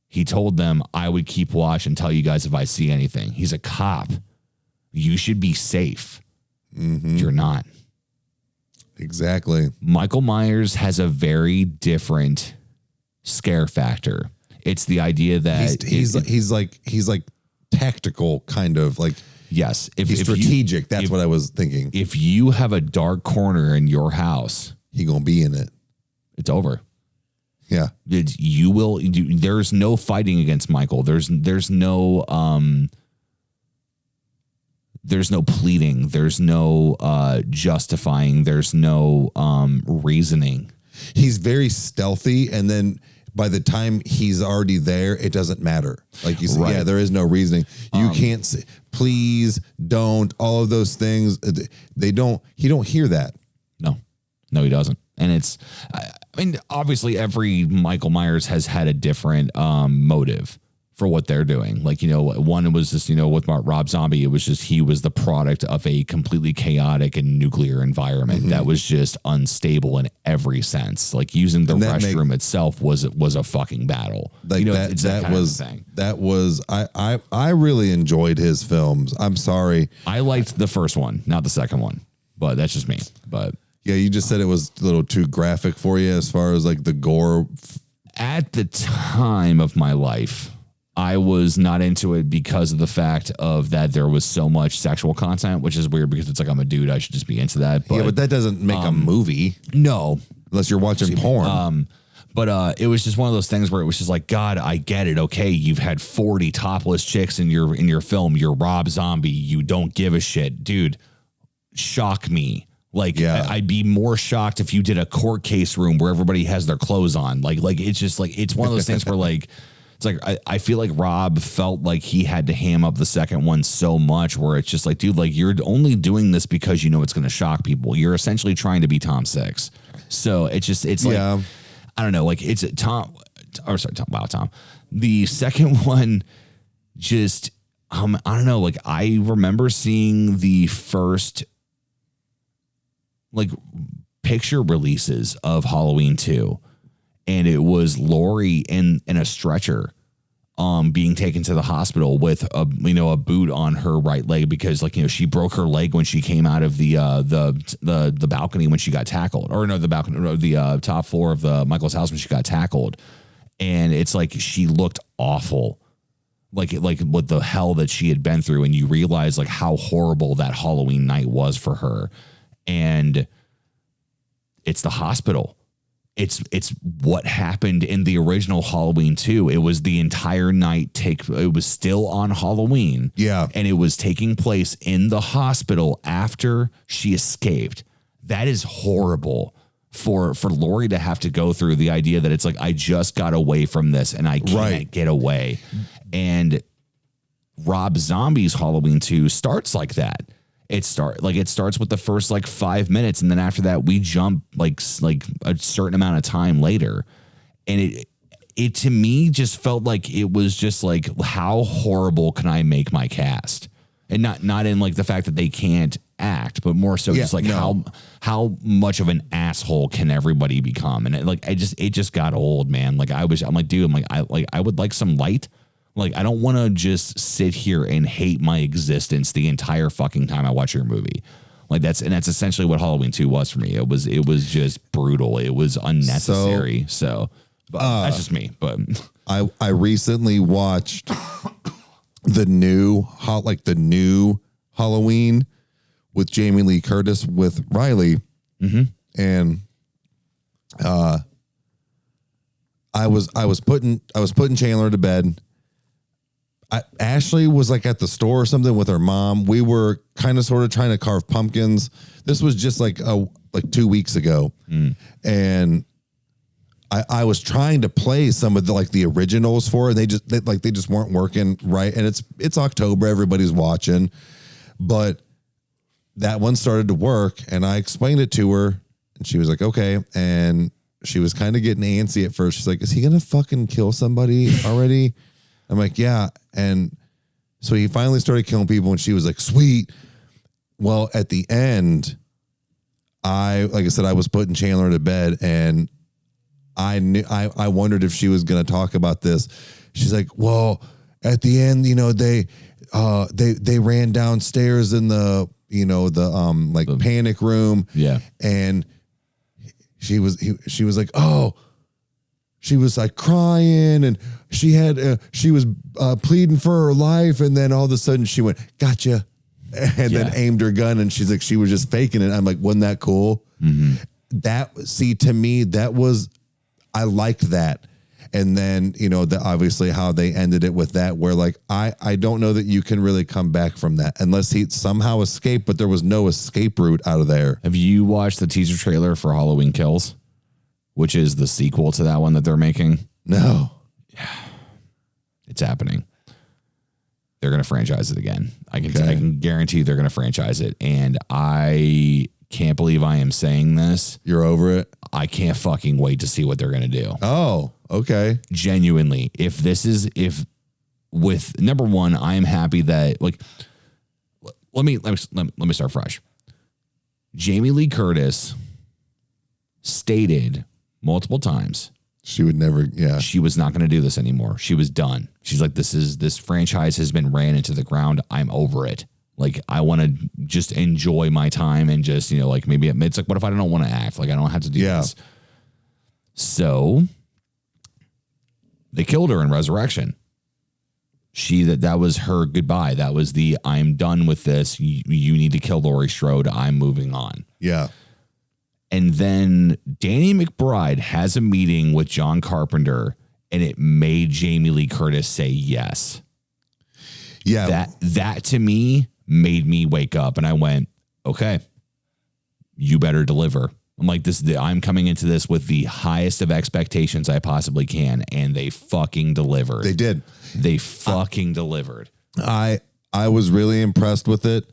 He told them, I would keep watch and tell you guys if I see anything. He's a cop. You should be safe. Mm-hmm. You're not. Exactly. Michael Myers has a very different scare factor. It's the idea that he's like tactical, kind of yes. He's strategic. That's what I was thinking. If you have a dark corner in your house, he gonna be in it. It's over. Yeah. You will. There's no fighting against Michael. There's no pleading. There's no justifying. There's no reasoning. He's very stealthy, and then by the time he's already there, it doesn't matter. Like you said, right. Yeah, there is no reasoning. You can't say, please don't, all of those things. He don't hear that. No, he doesn't. And it's, I mean, obviously every Michael Myers has had a different motive for what they're doing. Like, one was just, with Rob Zombie, it was just, he was the product of a completely chaotic and nuclear environment that was just unstable in every sense. Like using the restroom itself was a fucking battle. Like I really enjoyed his films. I'm sorry. I liked the first one, not the second one, but that's just me. But yeah, you just said it was a little too graphic for you as far as like the gore. At the time of my life, I was not into it because of the fact of that there was so much sexual content, which is weird because it's like, I'm a dude, I should just be into that. But, yeah, but that doesn't make a movie. No. Unless you're watching porn. But it was just one of those things where it was just like, God, I get it. Okay, you've had 40 topless chicks in your film. You're Rob Zombie. You don't give a shit. Dude, shock me. Like, yeah. I'd be more shocked if you did a court case room where everybody has their clothes on. Like it's just like, it's one of those things where like, it's like, I feel like Rob felt like he had to ham up the second one so much where it's just like, dude, like you're only doing this because you know it's going to shock people. You're essentially trying to be Tom Six. So it's like, I don't know, like it's Tom. The second one just, I don't know, like I remember seeing the first like picture releases of Halloween 2. And it was Laurie in a stretcher. being taken to the hospital with a boot on her right leg because she broke her leg when she came out of the balcony when she got tackled, or no, the balcony, or the top floor of the Michael's house when she got tackled, and it's like she looked awful, like what the hell that she had been through, and you realize like how horrible that Halloween night was for her, and it's the hospital. It's what happened in the original Halloween too. It was the entire night it was still on Halloween. Yeah. And it was taking place in the hospital after she escaped. That is horrible for Laurie to have to go through, the idea that it's like, I just got away from this and I can't get away. And Rob Zombie's Halloween 2 starts like that. It starts with the first 5 minutes, and then after that we jump like a certain amount of time later, and it to me just felt like it was just like, how horrible can I make my cast? And not in like the fact that they can't act, but more so just how much of an asshole can everybody become? And it just got old, man. I'm like, dude, I would like some light. Like, I don't want to just sit here and hate my existence the entire fucking time I watch your movie. Like that's essentially what Halloween 2 was for me. It was just brutal. It was unnecessary. So but that's just me. But I recently watched the new Halloween with Jamie Lee Curtis with Riley. Mm-hmm. And I was putting Chandler to bed. Ashley was like at the store or something with her mom. We were kind of sort of trying to carve pumpkins. This was just like 2 weeks ago. And I was trying to play some of the originals for it. They just weren't working right. And it's October, everybody's watching, but that one started to work and I explained it to her and she was like, okay. And she was kind of getting antsy at first. She's like, is he going to fucking kill somebody already? I'm like, yeah. And so he finally started killing people and she was like, sweet. Well, at the end, like I said, I was putting Chandler to bed and I wondered if she was going to talk about this. She's like, well, at the end, they ran downstairs in the panic room. Yeah. And she was like, oh, she was like crying and she was pleading for her life. And then all of a sudden she went, gotcha. And then aimed her gun and she's like, she was just faking it. I'm like, wasn't that cool? Mm-hmm. To me, I liked that. And then, obviously how they ended it with that, where I don't know that you can really come back from that unless he somehow escaped, but there was no escape route out of there. Have you watched the teaser trailer for Halloween Kills, which is the sequel to that one that they're making? No. Yeah. It's happening. They're going to franchise it again. I can guarantee they're going to franchise it. And I can't believe I am saying this. You're over it? I can't fucking wait to see what they're going to do. Oh, okay. Genuinely. With number one, I am happy that let me start fresh. Jamie Lee Curtis stated multiple times she would never, she was not going to do this anymore. She was done. She's like, this franchise has been ran into the ground. I'm over it. Like, I want to just enjoy my time and just, maybe it's like, what if I don't want to act? Like, I don't have to do this. So they killed her in Resurrection. That was her goodbye. That was I'm done with this. You need to kill Laurie Strode. I'm moving on. Yeah. And then Danny McBride has a meeting with John Carpenter, and it made Jamie Lee Curtis say yes. Yeah. That to me made me wake up, and I went, okay, you better deliver. I'm like, I'm coming into this with the highest of expectations I possibly can, and they fucking delivered. They did. They fucking delivered. I was really impressed with it.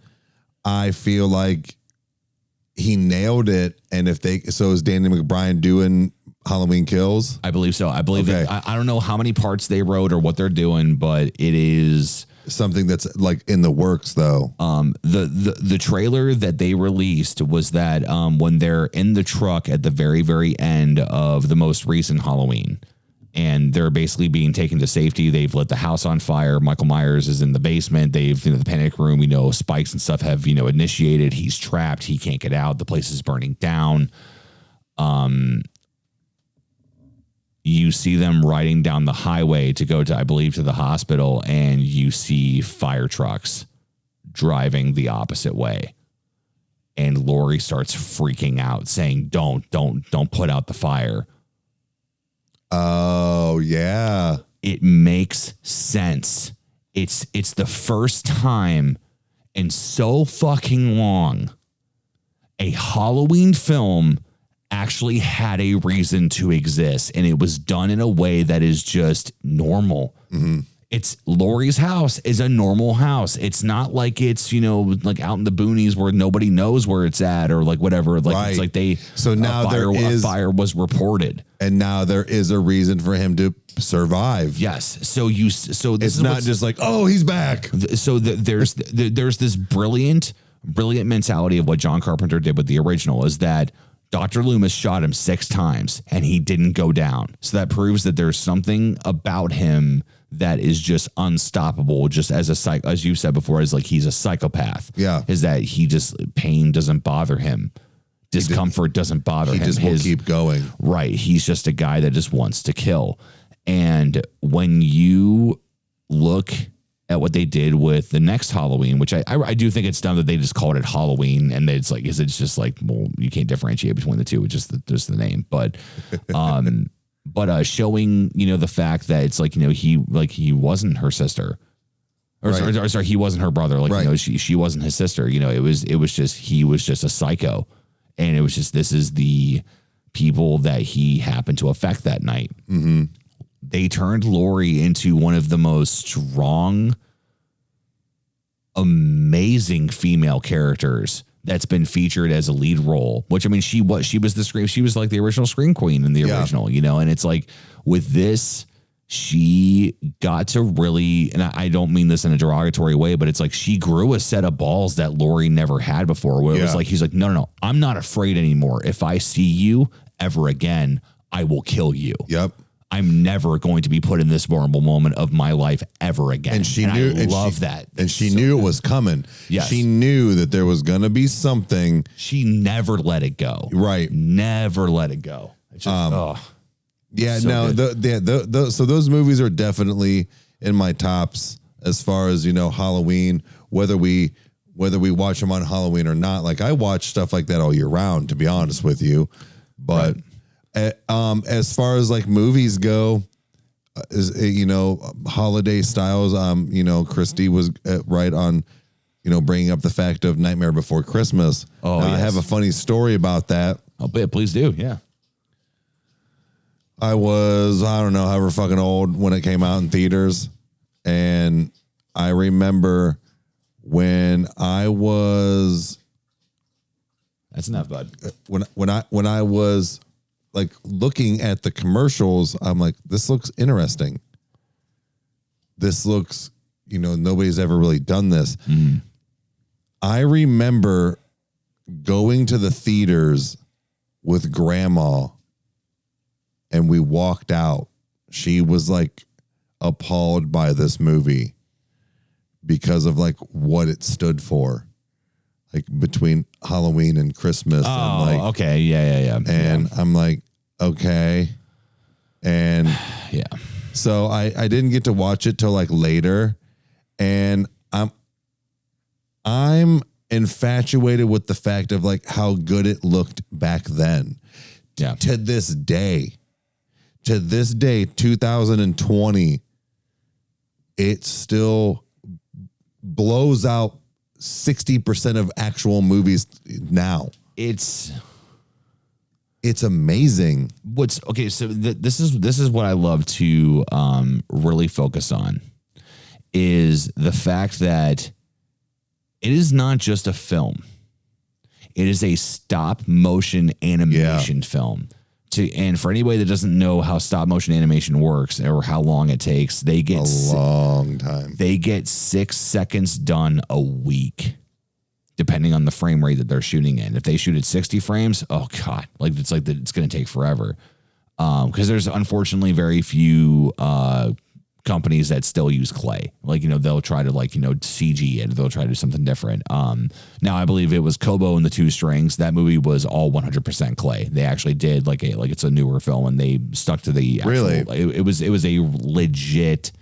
I feel like he nailed it. And so is Danny McBride doing Halloween Kills? I believe so. I believe that. I don't know how many parts they wrote or what they're doing, but it is something that's in the works though. The trailer that they released was that when they're in the truck at the very, very end of the most recent Halloween, and they're basically being taken to safety. They've lit the house on fire. Michael Myers is in the basement. They've, the panic room, spikes and stuff have, initiated. He's trapped. He can't get out. The place is burning down. You see them riding down the highway to go to, I believe, to the hospital, and you see fire trucks driving the opposite way. And Laurie starts freaking out, saying, don't put out the fire. Oh, yeah. It makes sense. It's the first time in so fucking long a Halloween film actually had a reason to exist, and it was done in a way that is just normal. Mm-hmm. It's Laurie's house is a normal house. It's not like it's, like out in the boonies where nobody knows where it's at or like whatever. Like right. It's like so now a fire was reported. And now there is a reason for him to survive. Yes. So this it's not just like, oh, he's back. So there's this brilliant mentality of what John Carpenter did with the original is that Dr. Loomis shot him 6 times and he didn't go down. So that proves that there's something about him that is just unstoppable, just as you said before, is like he's a psychopath. Yeah. Is that pain doesn't bother him. Discomfort doesn't bother him. He just will keep going. Right. He's just a guy that just wants to kill. And when you look at what they did with the next Halloween, which I do think it's dumb that they just called it Halloween, and it's like, it's just like, well, you can't differentiate between the two. It's just the name. But showing, the fact that it's like, he wasn't her sister. Or, right. sorry, he wasn't her brother. Like, right. She wasn't his sister. It was just, he was just a psycho. And it was just, this is the people that he happened to affect that night. Mm-hmm. They turned Laurie into one of the most strong, amazing female characters that's been featured as a lead role, which, I mean, she was like the original Scream Queen in the original, and it's like with this, she got to really, and I don't mean this in a derogatory way, but it's like she grew a set of balls that Laurie never had before, where it was like, he's like, no, I'm not afraid anymore. If I see you ever again, I will kill you. Yep. I'm never going to be put in this vulnerable moment of my life ever again. And she knew, I love that. And she knew it was coming. Yes. She knew that there was going to be something. She never let it go. Right. Never let it go. It's just, yeah, so no, so those movies are definitely in my tops as far as, Halloween, whether we watch them on Halloween or not. Like, I watch stuff like that all year round, to be honest with you. But as far as like movies go, holiday styles, Christy was right on, bringing up the fact of Nightmare Before Christmas. Oh, yes. I have a funny story about that. Oh, please do. Yeah. I was, I don't know, however fucking old when it came out in theaters. And I remember when I was, that's enough, bud. When I was like looking at the commercials, I'm like, this looks interesting. This looks, nobody's ever really done this. Mm. I remember going to the theaters with grandma and we walked out. She was like appalled by this movie because of like what it stood for. Like between Halloween and Christmas. Oh, and like, okay. Yeah. And I'm like, okay. And yeah. So I didn't get to watch it till like later. And I'm infatuated with the fact of like how good it looked back then. Yeah. To this day, 2020, it still blows out 60% of actual movies now. It's amazing. So this is what I love to really focus on is the fact that it is not just a film. It is a stop motion animation film. And for anybody that doesn't know how stop motion animation works or how long it takes, they get a long time. They get 6 seconds done a week, depending on the frame rate that they're shooting in. If they shoot at 60 frames, oh God, it's going to take forever. Because there's unfortunately very few companies that still use clay. Like, they'll try to CG it. They'll try to do something different. Now I believe it was Kobo and the Two Strings. That movie was all 100% clay. They actually did it's a newer film and they stuck to the actual, really. It was a legit,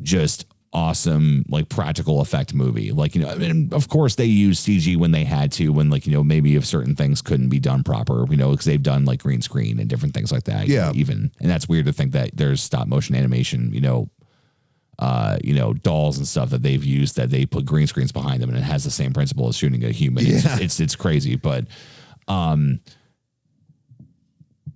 just awesome practical effect movie. Of course they use CG when they had to, when maybe if certain things couldn't be done proper, because they've done green screen and different things like that. Yeah. And that's weird to think that there's stop motion animation, dolls and stuff that they've used that they put green screens behind them and it has the same principle as shooting a human. Yeah. It's crazy, but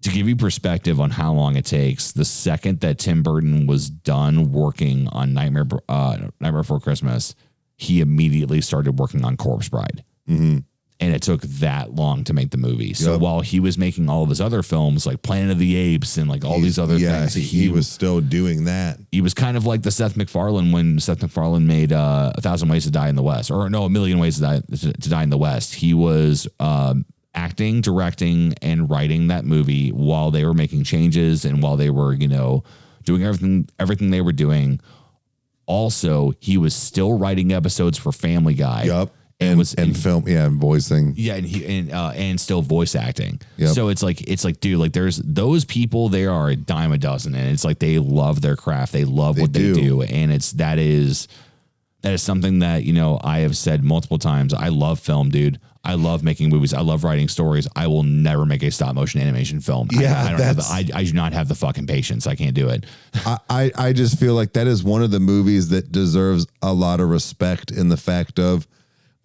to give you perspective on how long it takes, the second that Tim Burton was done working on Nightmare Before Christmas, he immediately started working on Corpse Bride. Mm-hmm. And it took that long to make the movie. So while he was making all of his other films like Planet of the Apes and all these other things, he was still doing that. He was kind of like the Seth MacFarlane when Seth MacFarlane made 1,000 Ways to Die in the West, or no, 1,000,000 Ways to Die in the West. He was acting, directing, and writing that movie while they were making changes and while they were, doing everything they were doing. Also, he was still writing episodes for Family Guy. Yep. And film, and voicing. Yeah, and still voice acting. Yep. So it's like, dude, there's those people, they are a dime a dozen, and it's they love their craft, they love what they do, and that is something that I have said multiple times. I love film, dude. I love making movies. I love writing stories. I will never make a stop motion animation film. Yeah, I do not have the fucking patience. I can't do it. I just feel like that is one of the movies that deserves a lot of respect in the fact of,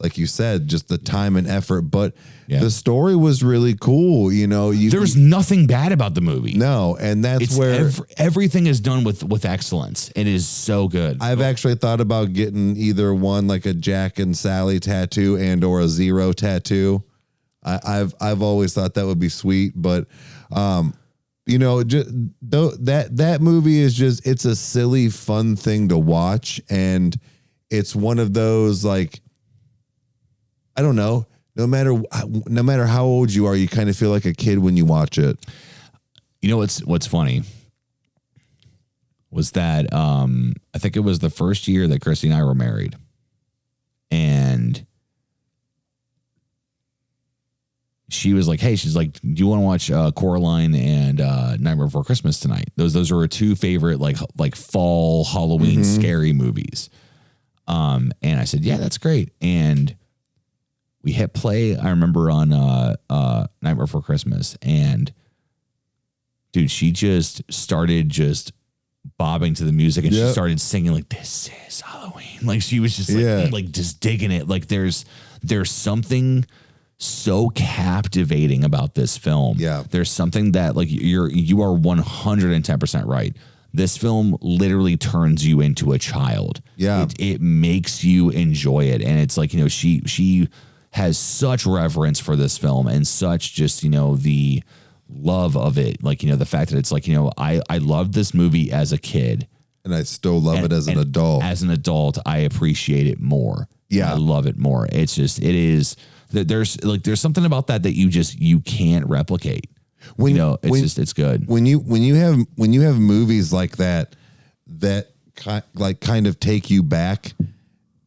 like you said, just the time and effort. But the story was really cool. There was nothing bad about the movie. No, and that's where everything is done with excellence. It is so good. I've actually thought about getting either one, like a Jack and Sally tattoo and or a Zero tattoo. I've always thought that would be sweet, but just that movie is just, it's a silly, fun thing to watch, and it's one of those I don't know. No matter how old you are, you kind of feel like a kid when you watch it. What's funny was that I think it was the first year that Christy and I were married, and she was like, "Hey," she's like, "Do you want to watch Coraline and Nightmare Before Christmas tonight?" Those are her two favorite like fall Halloween scary movies. And I said, "Yeah, that's great." And we hit play, I remember, on Nightmare Before Christmas, and dude, she just started bobbing to the music, and she started singing "This is Halloween." She was just just digging it. There's something so captivating about this film. Yeah. There's something that you are 110% right. This film literally turns you into a child. Yeah. It makes you enjoy it. And it's she has such reverence for this film and such just, the love of it. The fact that it's I loved this movie as a kid. And I still love it as an adult. As an adult, I appreciate it more. Yeah. I love it more. It's just, it is, there's something about that you can't replicate. It's good. When you have movies like that kind of take you back,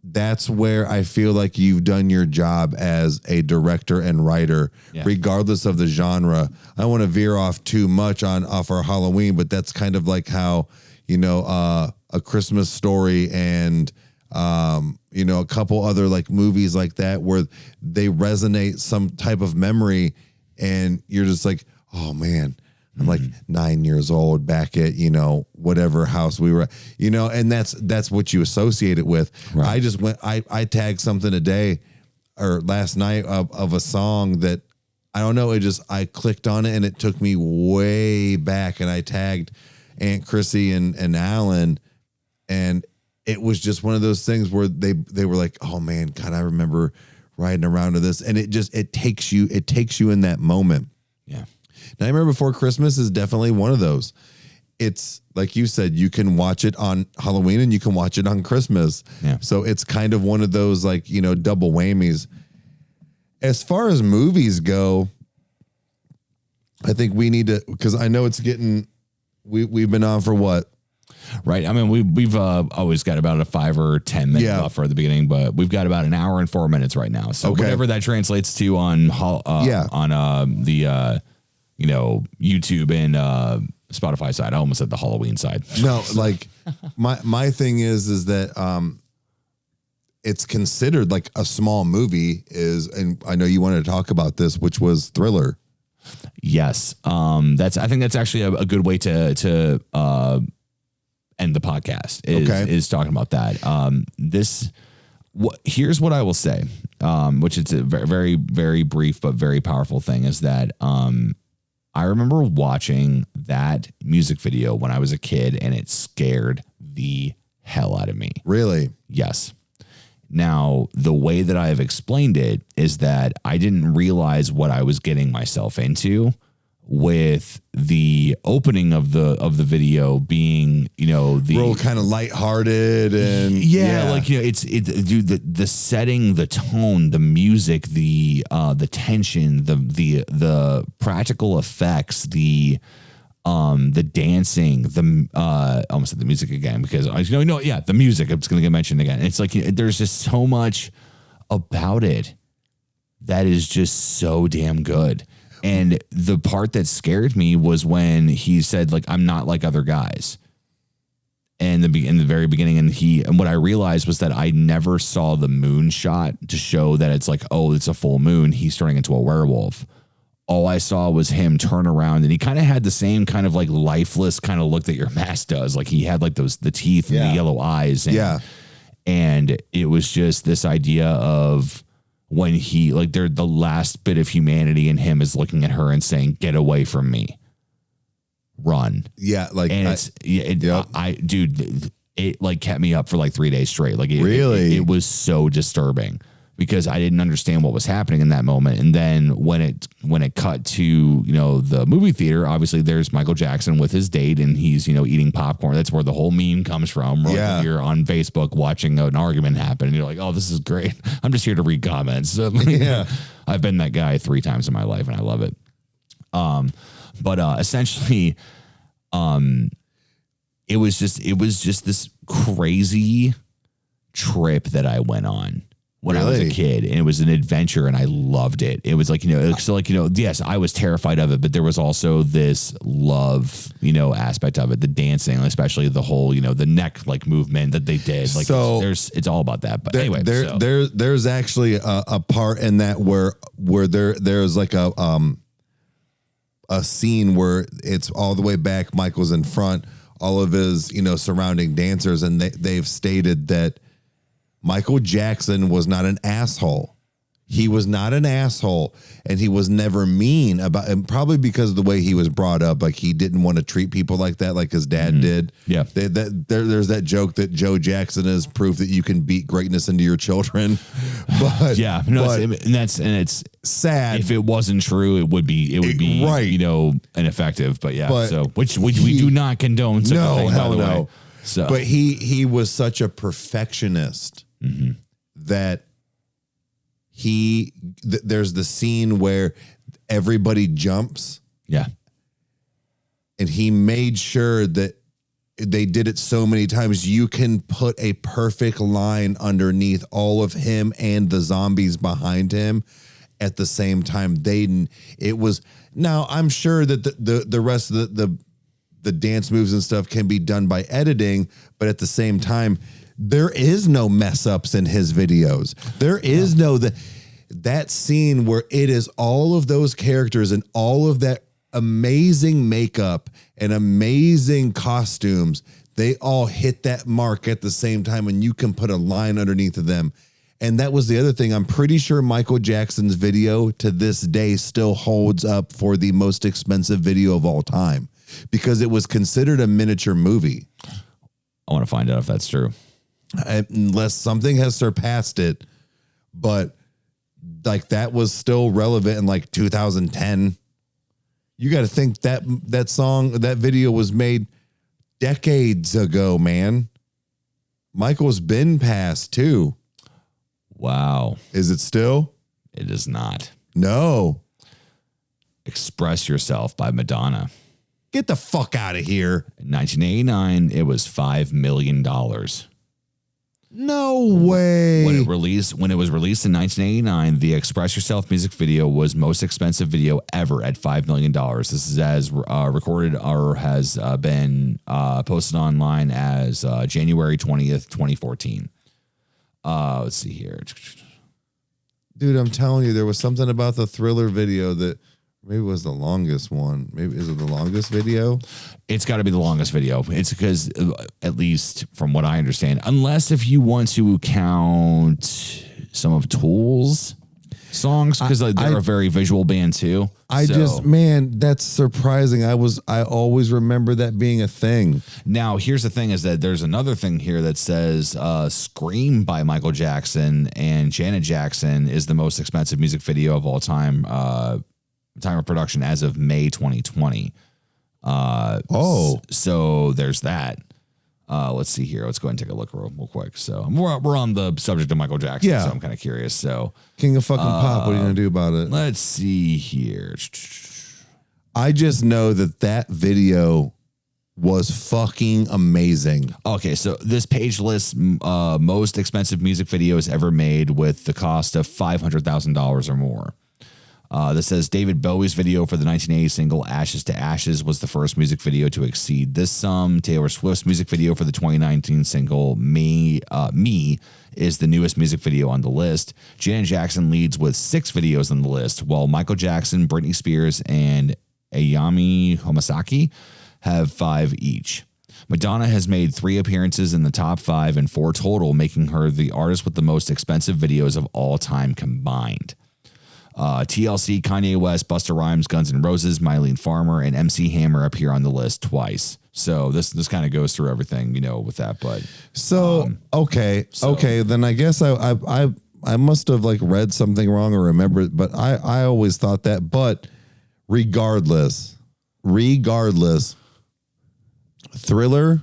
that's where I feel like you've done your job as a director and writer, regardless of the genre. I don't want to veer off too much off our Halloween, but that's kind of like how, A Christmas Story and, a couple other movies like that where they resonate some type of memory, and you're just like, oh man, I'm 9 years old back at, whatever house we were at, and that's what you associate it with. Right. I tagged something today or last night of a song that I don't know. I clicked on it and it took me way back, and I tagged Aunt Chrissy and Alan, and it was just one of those things where they were like, oh man, God, I remember riding around to this. And it takes you in that moment. Yeah. Nightmare Before Christmas is definitely one of those. It's like you said, you can watch it on Halloween and you can watch it on Christmas. Yeah. So it's kind of one of those double whammies. As far as movies go, I think we need to, because I know it's getting, we've been on for what? Right. I mean, we've always got about a 5 or 10 minute buffer at the beginning, but we've got about an hour and 4 minutes right now. So whatever that translates to on the YouTube and Spotify side. I almost said the Halloween side. No, like my thing is that it's considered like a small movie and I know you wanted to talk about this, which was Thriller. Yes. I think that's actually a good way to end the podcast is talking about that. Here's what I will say, which it's a very, very, very brief, but very powerful thing is that, I remember watching that music video when I was a kid and it scared the hell out of me. Really? Yes. Now, the way that I have explained it is that I didn't realize what I was getting myself into with the opening of the video being, the real kind of lighthearted and like, dude, the setting, the tone, the music, the tension, the practical effects, the dancing, almost said the music again because the music, it's going to get mentioned again. It's like, there's just so much about it that is just so damn good. And the part that scared me was when he said, like, I'm not like other guys. And in the very beginning, and what I realized was that I never saw the moon shot to show that it's like, oh, it's a full moon. He's turning into a werewolf. All I saw was him turn around, and he kind of had the same kind of like lifeless kind of look that your mask does. Like he had like the teeth and the yellow eyes. And it was just this idea of, when he the last bit of humanity in him is looking at her and saying, "Get away from me, run." Yeah, like, and it like kept me up for like 3 days straight. Like it was so disturbing because I didn't understand what was happening in that moment. And then when it cut to the movie theater, obviously there's Michael Jackson with his date, and he's eating popcorn. That's where the whole meme comes from. Right? You're on Facebook watching an argument happen, and you're like, "Oh, this is great. I'm just here to read comments." So, I've been that guy 3 times in my life, and I love it. But essentially, it was just this crazy trip that I went on when I was a kid, and it was an adventure, and I loved it. It was like, yes, I was terrified of it, but there was also this love, aspect of it, the dancing, especially the whole, the neck like movement that they did. Like, so it's all about that. But anyway, there's actually a part in that where there's like a scene where it's all the way back. Michael's in front, all of his, surrounding dancers, and they've stated that Michael Jackson was not an asshole. He was not an asshole, and he was never mean about, and probably because of the way he was brought up. Like, he didn't want to treat people like that, like his dad did. Yeah. There's that joke that Joe Jackson is proof that you can beat greatness into your children. But it's sad. If it wasn't true, it would be right. Ineffective. But which we do not condone. Such a thing, hell no. Way. So, but he was such a perfectionist that there's the scene where everybody jumps. Yeah. And he made sure that they did it so many times. You can put a perfect line underneath all of him and the zombies behind him at the same time. Now I'm sure that the rest of the dance moves and stuff can be done by editing, but at the same time, there is no mess ups in his videos. There is that scene where it is all of those characters and all of that amazing makeup and amazing costumes. They all hit that mark at the same time, and you can put a line underneath of them. And that was the other thing. I'm pretty sure Michael Jackson's video to this day still holds up for the most expensive video of all time, because it was considered a miniature movie. I want to find out if that's true. Unless something has surpassed it, but like that was still relevant in like 2010. You got to think that video was made decades ago, man. Michael's been passed too. Wow. Is it still? It is not. No. Express Yourself by Madonna. Get the fuck out of here. In 1989, it was $5 million. No way. When it was released in 1989, the Express Yourself music video was most expensive video ever at $5 million. This is as recorded or has been posted online as January 20th, 2014. Let's see here. Dude, I'm telling you, there was something about the Thriller video that maybe was the longest one. Maybe is it the longest video? It's got to be the longest video. It's because, at least from what I understand, unless if you want to count some of Tool's songs, because they're a very visual band too. Man, that's surprising. I always remember that being a thing. Now, here's the thing is that there's another thing here that says Scream by Michael Jackson and Janet Jackson is the most expensive music video of all time. Time of production as of May 2020. So there's that. Let's see here. Let's go ahead and take a look real quick. So we're on the subject of Michael Jackson. Yeah. So I'm kind of curious. So King of fucking pop. What are you gonna do about it? Let's see here. I just know that video was fucking amazing. Okay, so this page lists most expensive music videos ever made with the cost of $500,000 or more. This says David Bowie's video for the 1980 single Ashes to Ashes was the first music video to exceed this sum. Taylor Swift's music video for the 2019 single Me is the newest music video on the list. Janet Jackson leads with 6 videos on the list, while Michael Jackson, Britney Spears, and Ayami Hamasaki have 5 each. Madonna has made 3 appearances in the top 5 and 4 total, making her the artist with the most expensive videos of all time combined. TLC, Kanye West, Busta Rhymes, Guns N' Roses, Mylene Farmer, and MC Hammer appear on the list twice. So this kind of goes through everything, with that. But okay, then I guess I must have read something wrong or remembered, but I always thought that. But regardless, Thriller.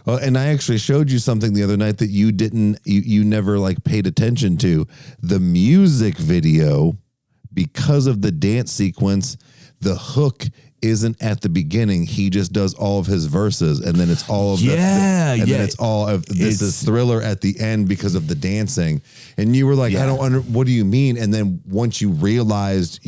And I actually showed you something the other night that you never paid attention to. The music video, because of the dance sequence, the hook isn't at the beginning. He just does all of his verses, and then it's all of then it's all of this is Thriller at the end because of the dancing. And you were like, I don't what do you mean? And then once you realized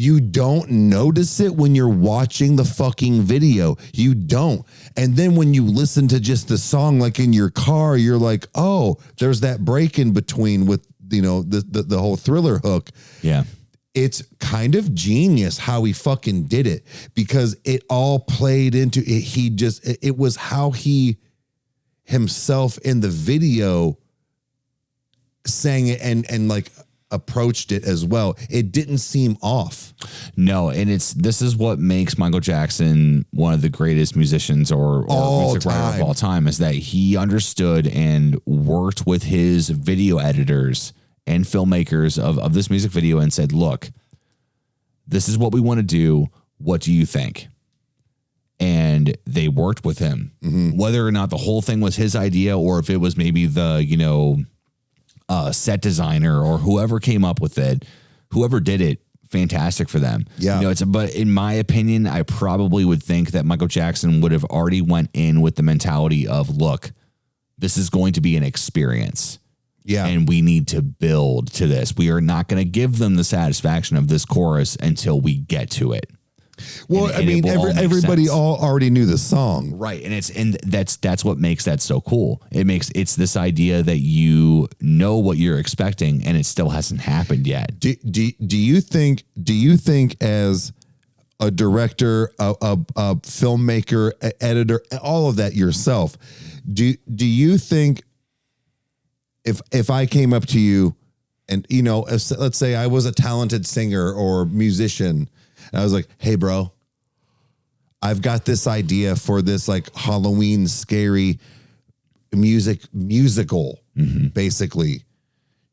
you don't notice it when you're watching the fucking video. You don't. And then when you listen to just the song, in your car, you're like, oh, there's that break in between with, the whole Thriller hook. Yeah. It's kind of genius how he fucking did it, because it all played into it. It was how he himself in the video sang it and approached it as well. It didn't seem off. No, and this is what makes Michael Jackson one of the greatest musicians or music writer of all time, is that he understood and worked with his video editors and filmmakers of this music video and said, look, this is what we want to do. What do you think? And they worked with him, whether or not the whole thing was his idea or if it was maybe the, set designer or whoever came up with it, whoever did it, fantastic for them. Yeah. But in my opinion, I probably would think that Michael Jackson would have already went in with the mentality of, look, this is going to be an experience. Yeah. And we need to build to this. We are not going to give them the satisfaction of this chorus until we get to it. Well, everybody already knew the song, right? And that's what makes that so cool. It's this idea that you know what you're expecting, and it still hasn't happened yet. Do you think as a director, a filmmaker, a editor, all of that yourself, do you think if I came up to you and let's say I was a talented singer or musician, and I was like, hey, bro, I've got this idea for this Halloween scary musical, basically,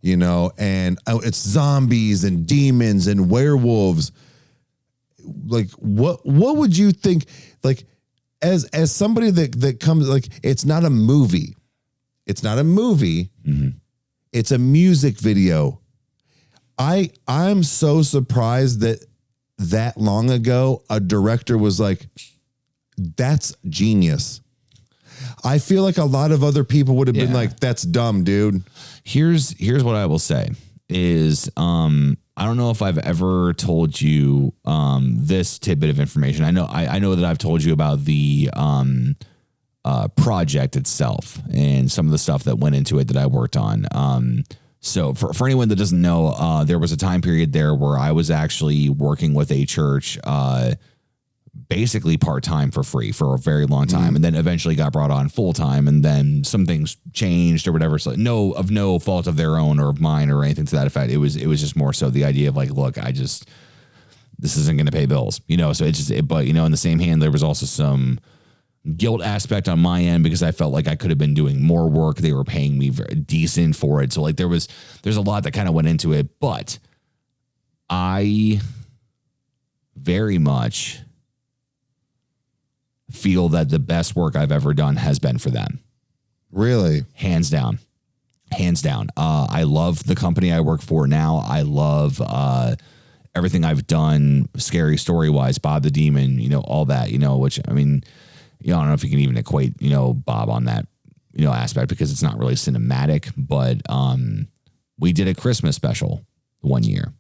and it's zombies and demons and werewolves. What would you think? As somebody that comes, it's not a movie. It's not a movie. It's a music video. I'm so surprised that long ago, a director was like, that's genius. I feel like a lot of other people would have been like, that's dumb, dude. Here's what I will say is, I don't know if I've ever told you, this tidbit of information. I know that I've told you about the, project itself and some of the stuff that went into it that I worked on. So for anyone that doesn't know, there was a time period there where I was actually working with a church, basically part-time for free for a very long time. And then eventually got brought on full-time, and then some things changed or whatever. So no fault of their own or of mine or anything to that effect. It was just more so the idea of like, look, this isn't going to pay bills, so but in the same hand, there was also some guilt aspect on my end because I felt like I could have been doing more work. They were paying me very decent for it. So like there's a lot that kind of went into it, but I very much feel that the best work I've ever done has been for them. Really? Hands down. I love the company I work for now. I love, everything I've done, scary story wise, Bob the Demon, all that, which, I mean, I don't know if you can even equate, Bob on that, aspect because it's not really cinematic, but we did a Christmas special one year,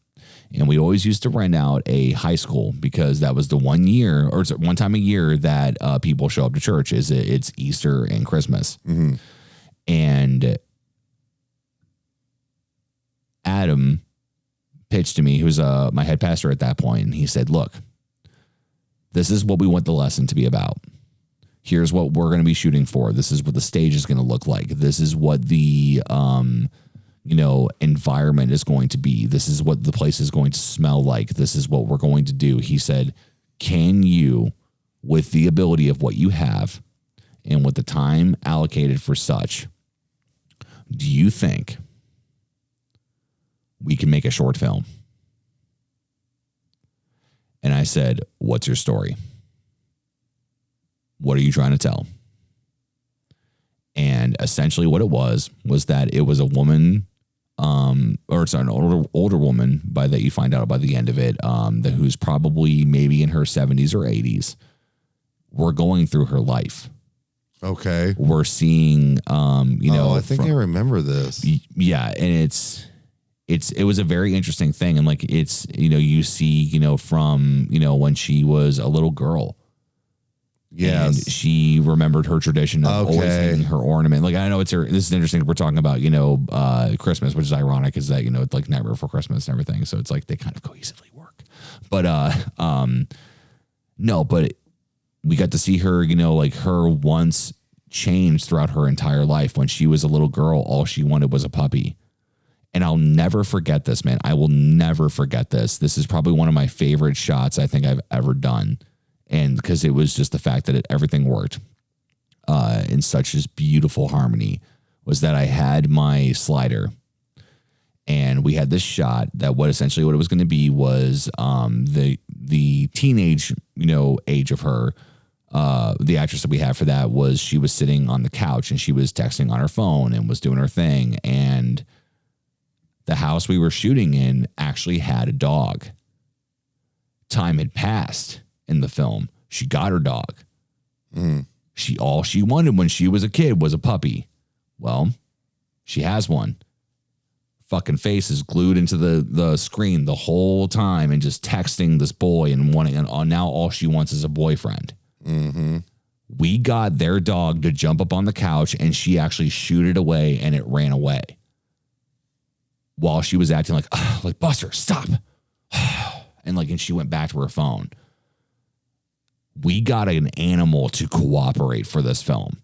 and we always used to rent out a high school because that was the one year or one time a year that people show up to church. It's Easter and Christmas. Mm-hmm. And Adam pitched to me, who was my head pastor at that point, and he said, look, this is what we want the lesson to be about. Here's what we're going to be shooting for. This is what the stage is going to look like. This is what the, environment is going to be. This is what the place is going to smell like. This is what we're going to do. He said, can you, with the ability of what you have and with the time allocated for such, do you think we can make a short film? And I said, what's your story? What are you trying to tell? And essentially what it was that it was a woman, or it's an older woman by that you find out by the end of it, who's probably maybe in her 70s or 80s. We're going through her life. Okay. We're seeing, I think I remember this. Yeah. And it was a very interesting thing. And like, it's, you see, from, when she was a little girl. Yes. And she remembered her tradition of always hanging her ornament. Like, I know this is interesting. We're talking about, Christmas, which is ironic, is that, it's like Nightmare Before Christmas and everything. So it's like they kind of cohesively work. But, no, but we got to see her, like her once changed throughout her entire life. When she was a little girl, all she wanted was a puppy. And I'll never forget this, man. I will never forget this. This is probably one of my favorite shots I think I've ever done. And because it was just the fact that everything worked in such just beautiful harmony, was that I had my slider and we had this shot that what it was going to be was the teenage, age of her. The actress that we had for that she was sitting on the couch and she was texting on her phone and was doing her thing. And the house we were shooting in actually had a dog. Time had passed in the film. She got her dog. All she wanted when she was a kid was a puppy. Well, she has one. Fucking face is glued into the screen the whole time and just texting this boy and now all she wants is a boyfriend. Mm-hmm. We got their dog to jump up on the couch and she actually shooed it away and it ran away. While she was acting like Buster, stop. And she went back to her phone. We got an animal to cooperate for this film.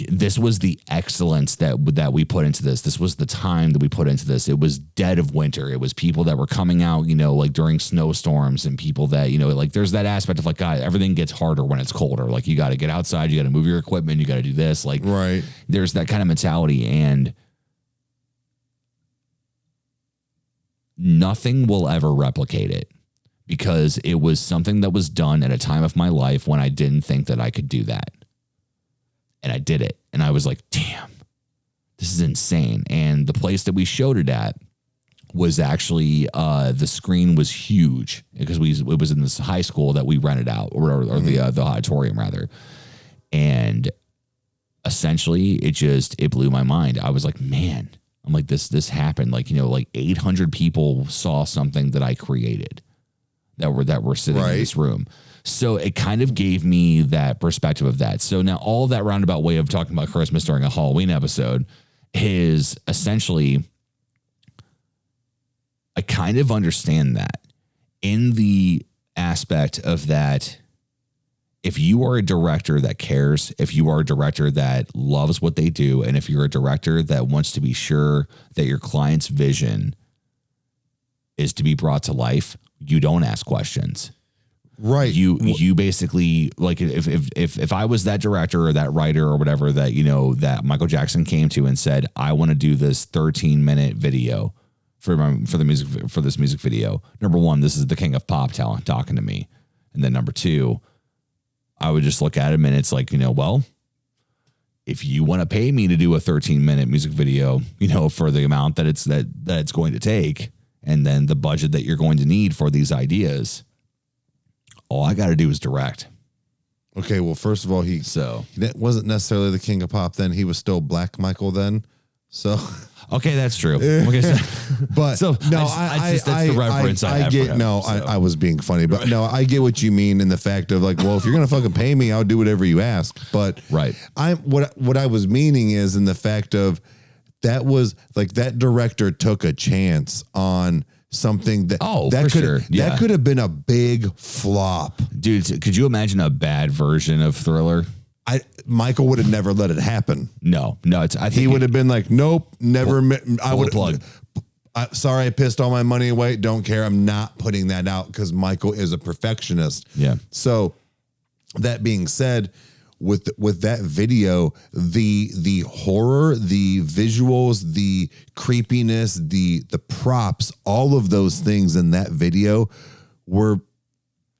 This was the excellence that we put into this. This was the time that we put into this. It was dead of winter. It was people that were coming out, during snowstorms, and people that, there's that aspect of God, everything gets harder when it's colder. You got to get outside, you got to move your equipment, you got to do this. Right. There's that kind of mentality, and nothing will ever replicate it because it was something that was done at a time of my life when I didn't think that I could do that. And I did it. And I was like, damn, this is insane. And the place that we showed it at was actually the screen was huge because it was in this high school that we rented out or the auditorium rather. And essentially it blew my mind. I was like, man, I'm like, this happened. Like, you know, like 800 people saw something that I created that were sitting in this room. So it kind of gave me that perspective of that. So now all of that roundabout way of talking about Christmas during a Halloween episode is essentially, I kind of understand that in the aspect of that. If you are a director that cares, if you are a director that loves what they do, and if you're a director that wants to be sure that your client's vision is to be brought to life, you don't ask questions. Right. You basically, like, if I was that director or that writer or whatever that, you know, that Michael Jackson came to and said, I want to do this 13-minute video for this music video. Number one, this is the king of pop talent talking to me. And then number two, I would just look at him and it's like, you know, well, if you want to pay me to do a 13-minute music video, you know, for the amount that it's going to take, and then the budget that you're going to need for these ideas, all I got to do is direct. Okay, well, first of all, he wasn't necessarily the king of pop then. He was still Black Michael then. So okay, that's true. Okay, but so no, that's the reference I get. I was being funny, but no, I get what you mean in the fact of like, well, if you're gonna fucking pay me, I'll do whatever you ask. But what I was meaning is in the fact of that was like that director took a chance on something that that could have been a big flop. Dude, could you imagine a bad version of Thriller? Michael would have never let it happen. No. I think he would have been like, nope, never. I would plug. Sorry, I pissed all my money away. Don't care. I'm not putting that out because Michael is a perfectionist. Yeah. So that being said, with that video, the horror, the visuals, the creepiness, the props, all of those things in that video were.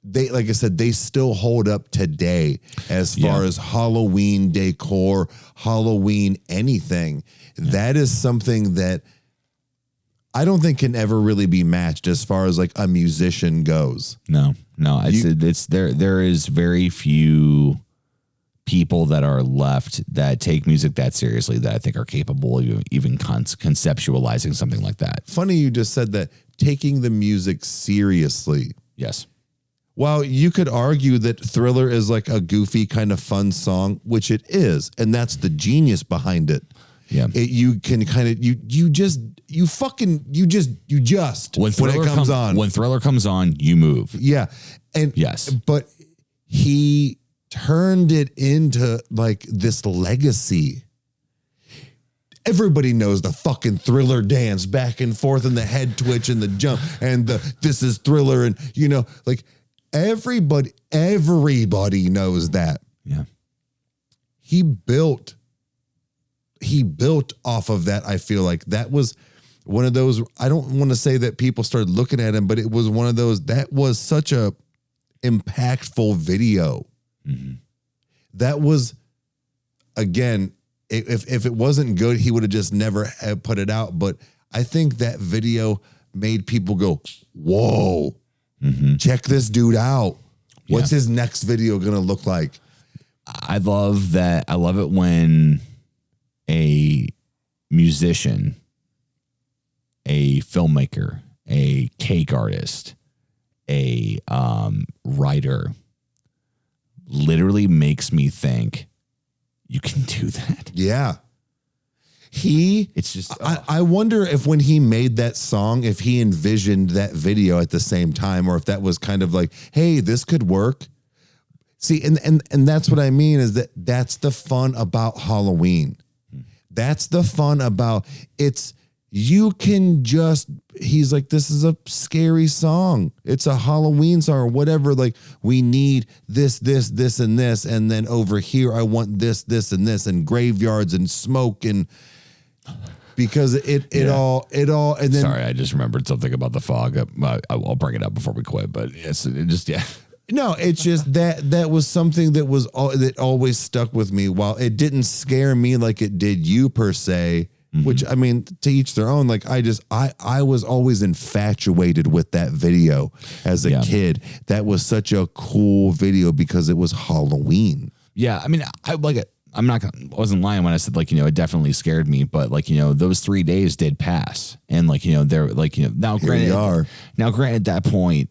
They, like I said, they still hold up today as far as Halloween decor, Halloween anything. Yeah. That is something that I don't think can ever really be matched as far as like a musician goes. No. It's there is very few people that are left that take music that seriously that I think are capable of even conceptualizing something like that. Funny you just said that, taking the music seriously. Yes. While you could argue that Thriller is like a goofy kind of fun song, which it is, and that's the genius behind it. Yeah. You can kind of you just when Thriller comes on, you move. Yeah. And yes. But he turned it into like this legacy. Everybody knows the fucking Thriller dance back and forth and the head twitch and the jump and this is Thriller, and you know, like everybody knows that. Yeah. He built off of that. I feel like that was one of those, I don't want to say that people started looking at him, but it was one of those that was such a impactful video. Mm-hmm. That was, again, if it wasn't good, he would have just never put it out. But I think that video made people go, whoa, check this dude out. What's his next video going to look like? I love that. I love it when a musician, a filmmaker, a cake artist, a writer literally makes me think you can do that. Yeah. It's just, I wonder if when he made that song, if he envisioned that video at the same time, or if that was kind of like, hey, this could work. See, and that's what I mean is that's the fun about Halloween. That's the fun about it's, you can just, he's like, this is a scary song. It's a Halloween song or whatever. Like, we need this, and this. And then over here, I want this, and this, and graveyards and smoke. And because it all, and then. Sorry, I just remembered something about the fog. I'll bring it up before we quit, but yes, it just, yeah. No, it's just that was something that always stuck with me. While it didn't scare me like it did you per se, which I mean, to each their own. Like I was always infatuated with that video as a kid. That was such a cool video because it was Halloween. Yeah. I mean, I like it. I wasn't lying when I said, like, it definitely scared me, but like, those 3 days did pass. And like, they're like, now granted, at that point,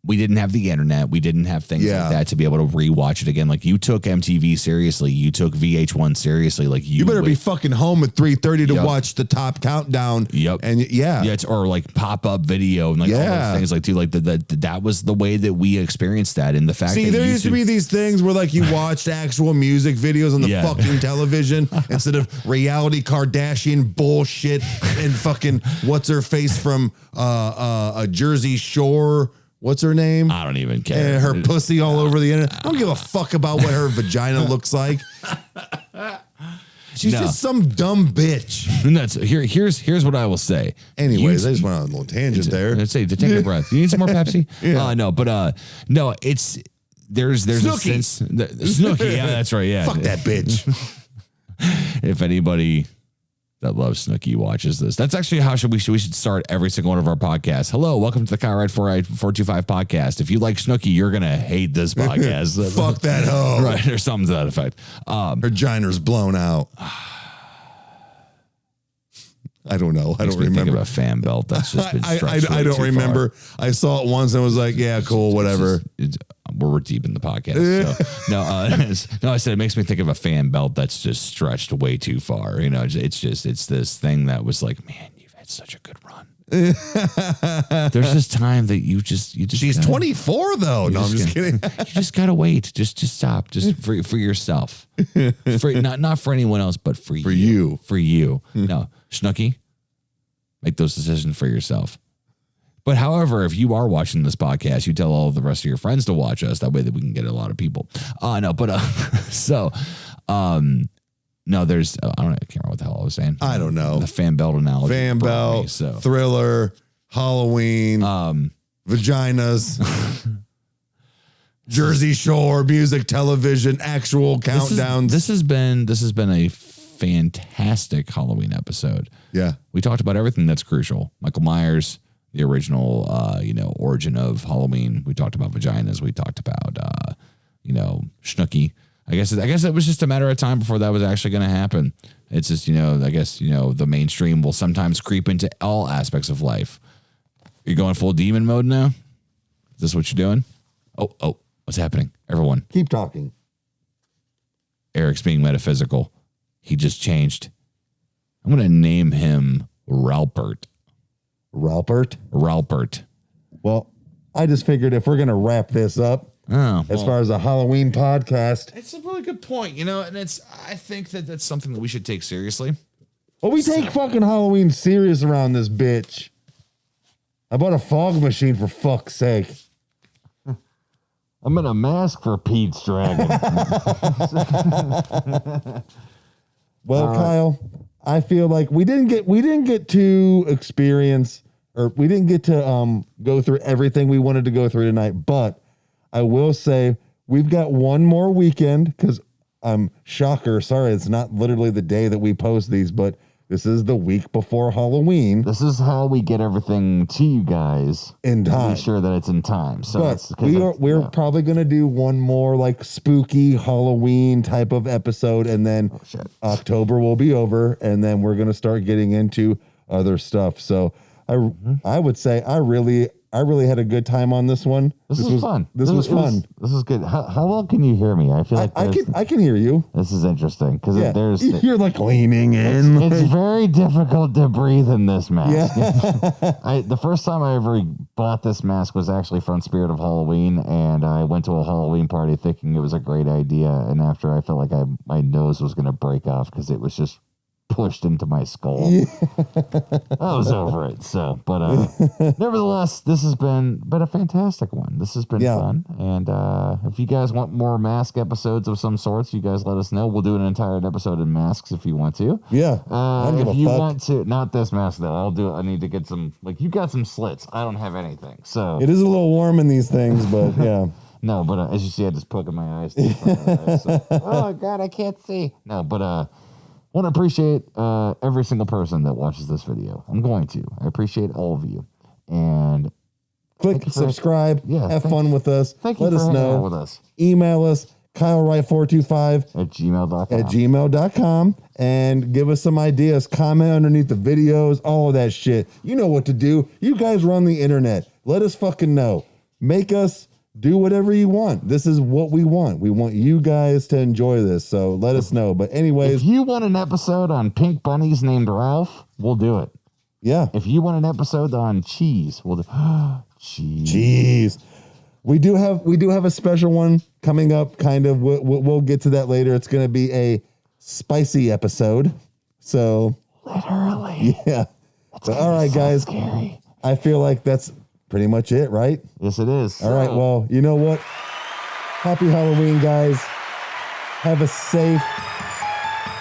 we didn't have the internet. We didn't have things like that to be able to rewatch it again. Like, you took MTV seriously. You took VH1 seriously. Like, you better be fucking home at 3:30 to watch the top countdown. Yep. And it's, or like pop-up video and like all those things, like, too, like that was the way that we experienced that. And the fact that there used to be these things where like you watched actual music videos on the fucking television instead of reality Kardashian bullshit and fucking what's her face from a Jersey Shore. What's her name? I don't even care. And her pussy all over the internet. I don't give a fuck about what her vagina looks like. She's just some dumb bitch. And here's what I will say. Anyways, I just went on a little tangent there. Let's say to take a breath. You need some more Pepsi? No, it's there's Snooki. a sense Snooki. Yeah, that's right. Yeah, fuck that bitch. If anybody that loves Snooki watches this, that's actually how we should start every single one of our podcasts. Hello, welcome to the Kyle Ride 425 podcast. If you like Snooki, you're gonna hate this podcast. Fuck that hoe. Right, or something to that effect. Her vagina's blown out. I don't know. I don't remember. Think of a fan belt that's just been stretched. I don't remember. Far. I saw it once and was like, yeah, cool, whatever. We're deep in the podcast. So. No, I said it makes me think of a fan belt that's just stretched way too far. It's this thing that was like, man, you've had such a good run. There's this time that you just. She's 24 though. No, I'm just kidding. You just gotta wait. Just stop. Just for yourself. Not for anyone else, but for you. For you. No, Snooki, make those decisions for yourself. But however, if you are watching this podcast, you tell all the rest of your friends to watch us. That way that we can get a lot of people. No, there's, I can't remember what the hell I was saying. I don't know. The fan belt analogy. Fan belt, Thriller, Halloween, vaginas, Jersey Shore, music, television, actual countdowns. This has been a fantastic Halloween episode. Yeah. We talked about everything that's crucial. Michael Myers, the original, origin of Halloween. We talked about vaginas. We talked about, Snooki. I guess it was just a matter of time before that was actually going to happen. It's just, the mainstream will sometimes creep into all aspects of life. You're going full demon mode now? Is this what you're doing? Oh, what's happening? Everyone. Keep talking. Eric's being metaphysical. He just changed. I'm going to name him Ralpert. Ralpert. Well, I just figured if we're going to wrap this up, as far as a Halloween podcast, it's a really good point, and I think that's something that we should take seriously. Well, we take fucking Halloween serious around this bitch. I bought a fog machine for fuck's sake. I'm in a mask for Pete's Dragon. Well, Kyle, I feel like we didn't get to experience, or we didn't get to go through everything we wanted to go through tonight, but I will say we've got one more weekend because shocker, sorry, it's not literally the day that we post these, but this is the week before Halloween. This is how we get everything to you guys in time. To be sure that it's in time. So but we're probably going to do one more like spooky Halloween type of episode, and then October will be over, and then we're going to start getting into other stuff. So I would say I really had a good time on this one. This was fun. This was fun. This is good. How well can you hear me? I feel like I can hear you. This is interesting because you're like leaning in. It's very difficult to breathe in this mask. Yeah. The first time I ever bought this mask was actually from Spirit of Halloween, and I went to a Halloween party thinking it was a great idea, and after I felt like my nose was going to break off because it was just pushed into my skull. I was over it. So, but nevertheless, this has been a fantastic one. This has been fun. And if you guys want more mask episodes of some sorts, you guys let us know. We'll do an entire episode in masks if you want to. Yeah. If you want to, not this mask though. I'll do it. I need to get some. Like, you got some slits. I don't have anything. So it is a little warm in these things, but yeah. No, but as you see, I just poke in my eyes. Oh God, I can't see. No, but want to appreciate every single person that watches this video. I'm going to. I appreciate all of you. And click subscribe. Have fun with us. Let us know. With us. Email us, KyleWright425 at gmail.com and give us some ideas. Comment underneath the videos, all of that shit. You know what to do. You guys run the internet. Let us fucking know. Make us do whatever you want. This is what we want. We want you guys to enjoy this. So let us know. But anyways, if you want an episode on pink bunnies named Ralph, we'll do it. Yeah. If you want an episode on cheese, we'll do cheese. We do have a special one coming up. Kind of. We'll get to that later. It's going to be a spicy episode. So literally, yeah. So, all right, guys. Scary. I feel like that's pretty much it, right? Yes, it is. All right. Well, you know what? Happy Halloween, guys. Have a safe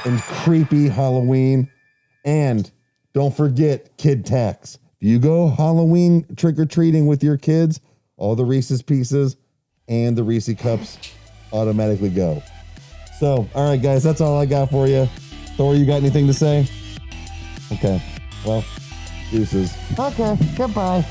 and creepy Halloween, and don't forget kid tax. If you go Halloween trick-or-treating with your kids, all the Reese's Pieces and the Reese Cups automatically go. So, all right, guys, that's all I got for you. Thor, you got anything to say? Okay. Well, deuces. Okay, goodbye.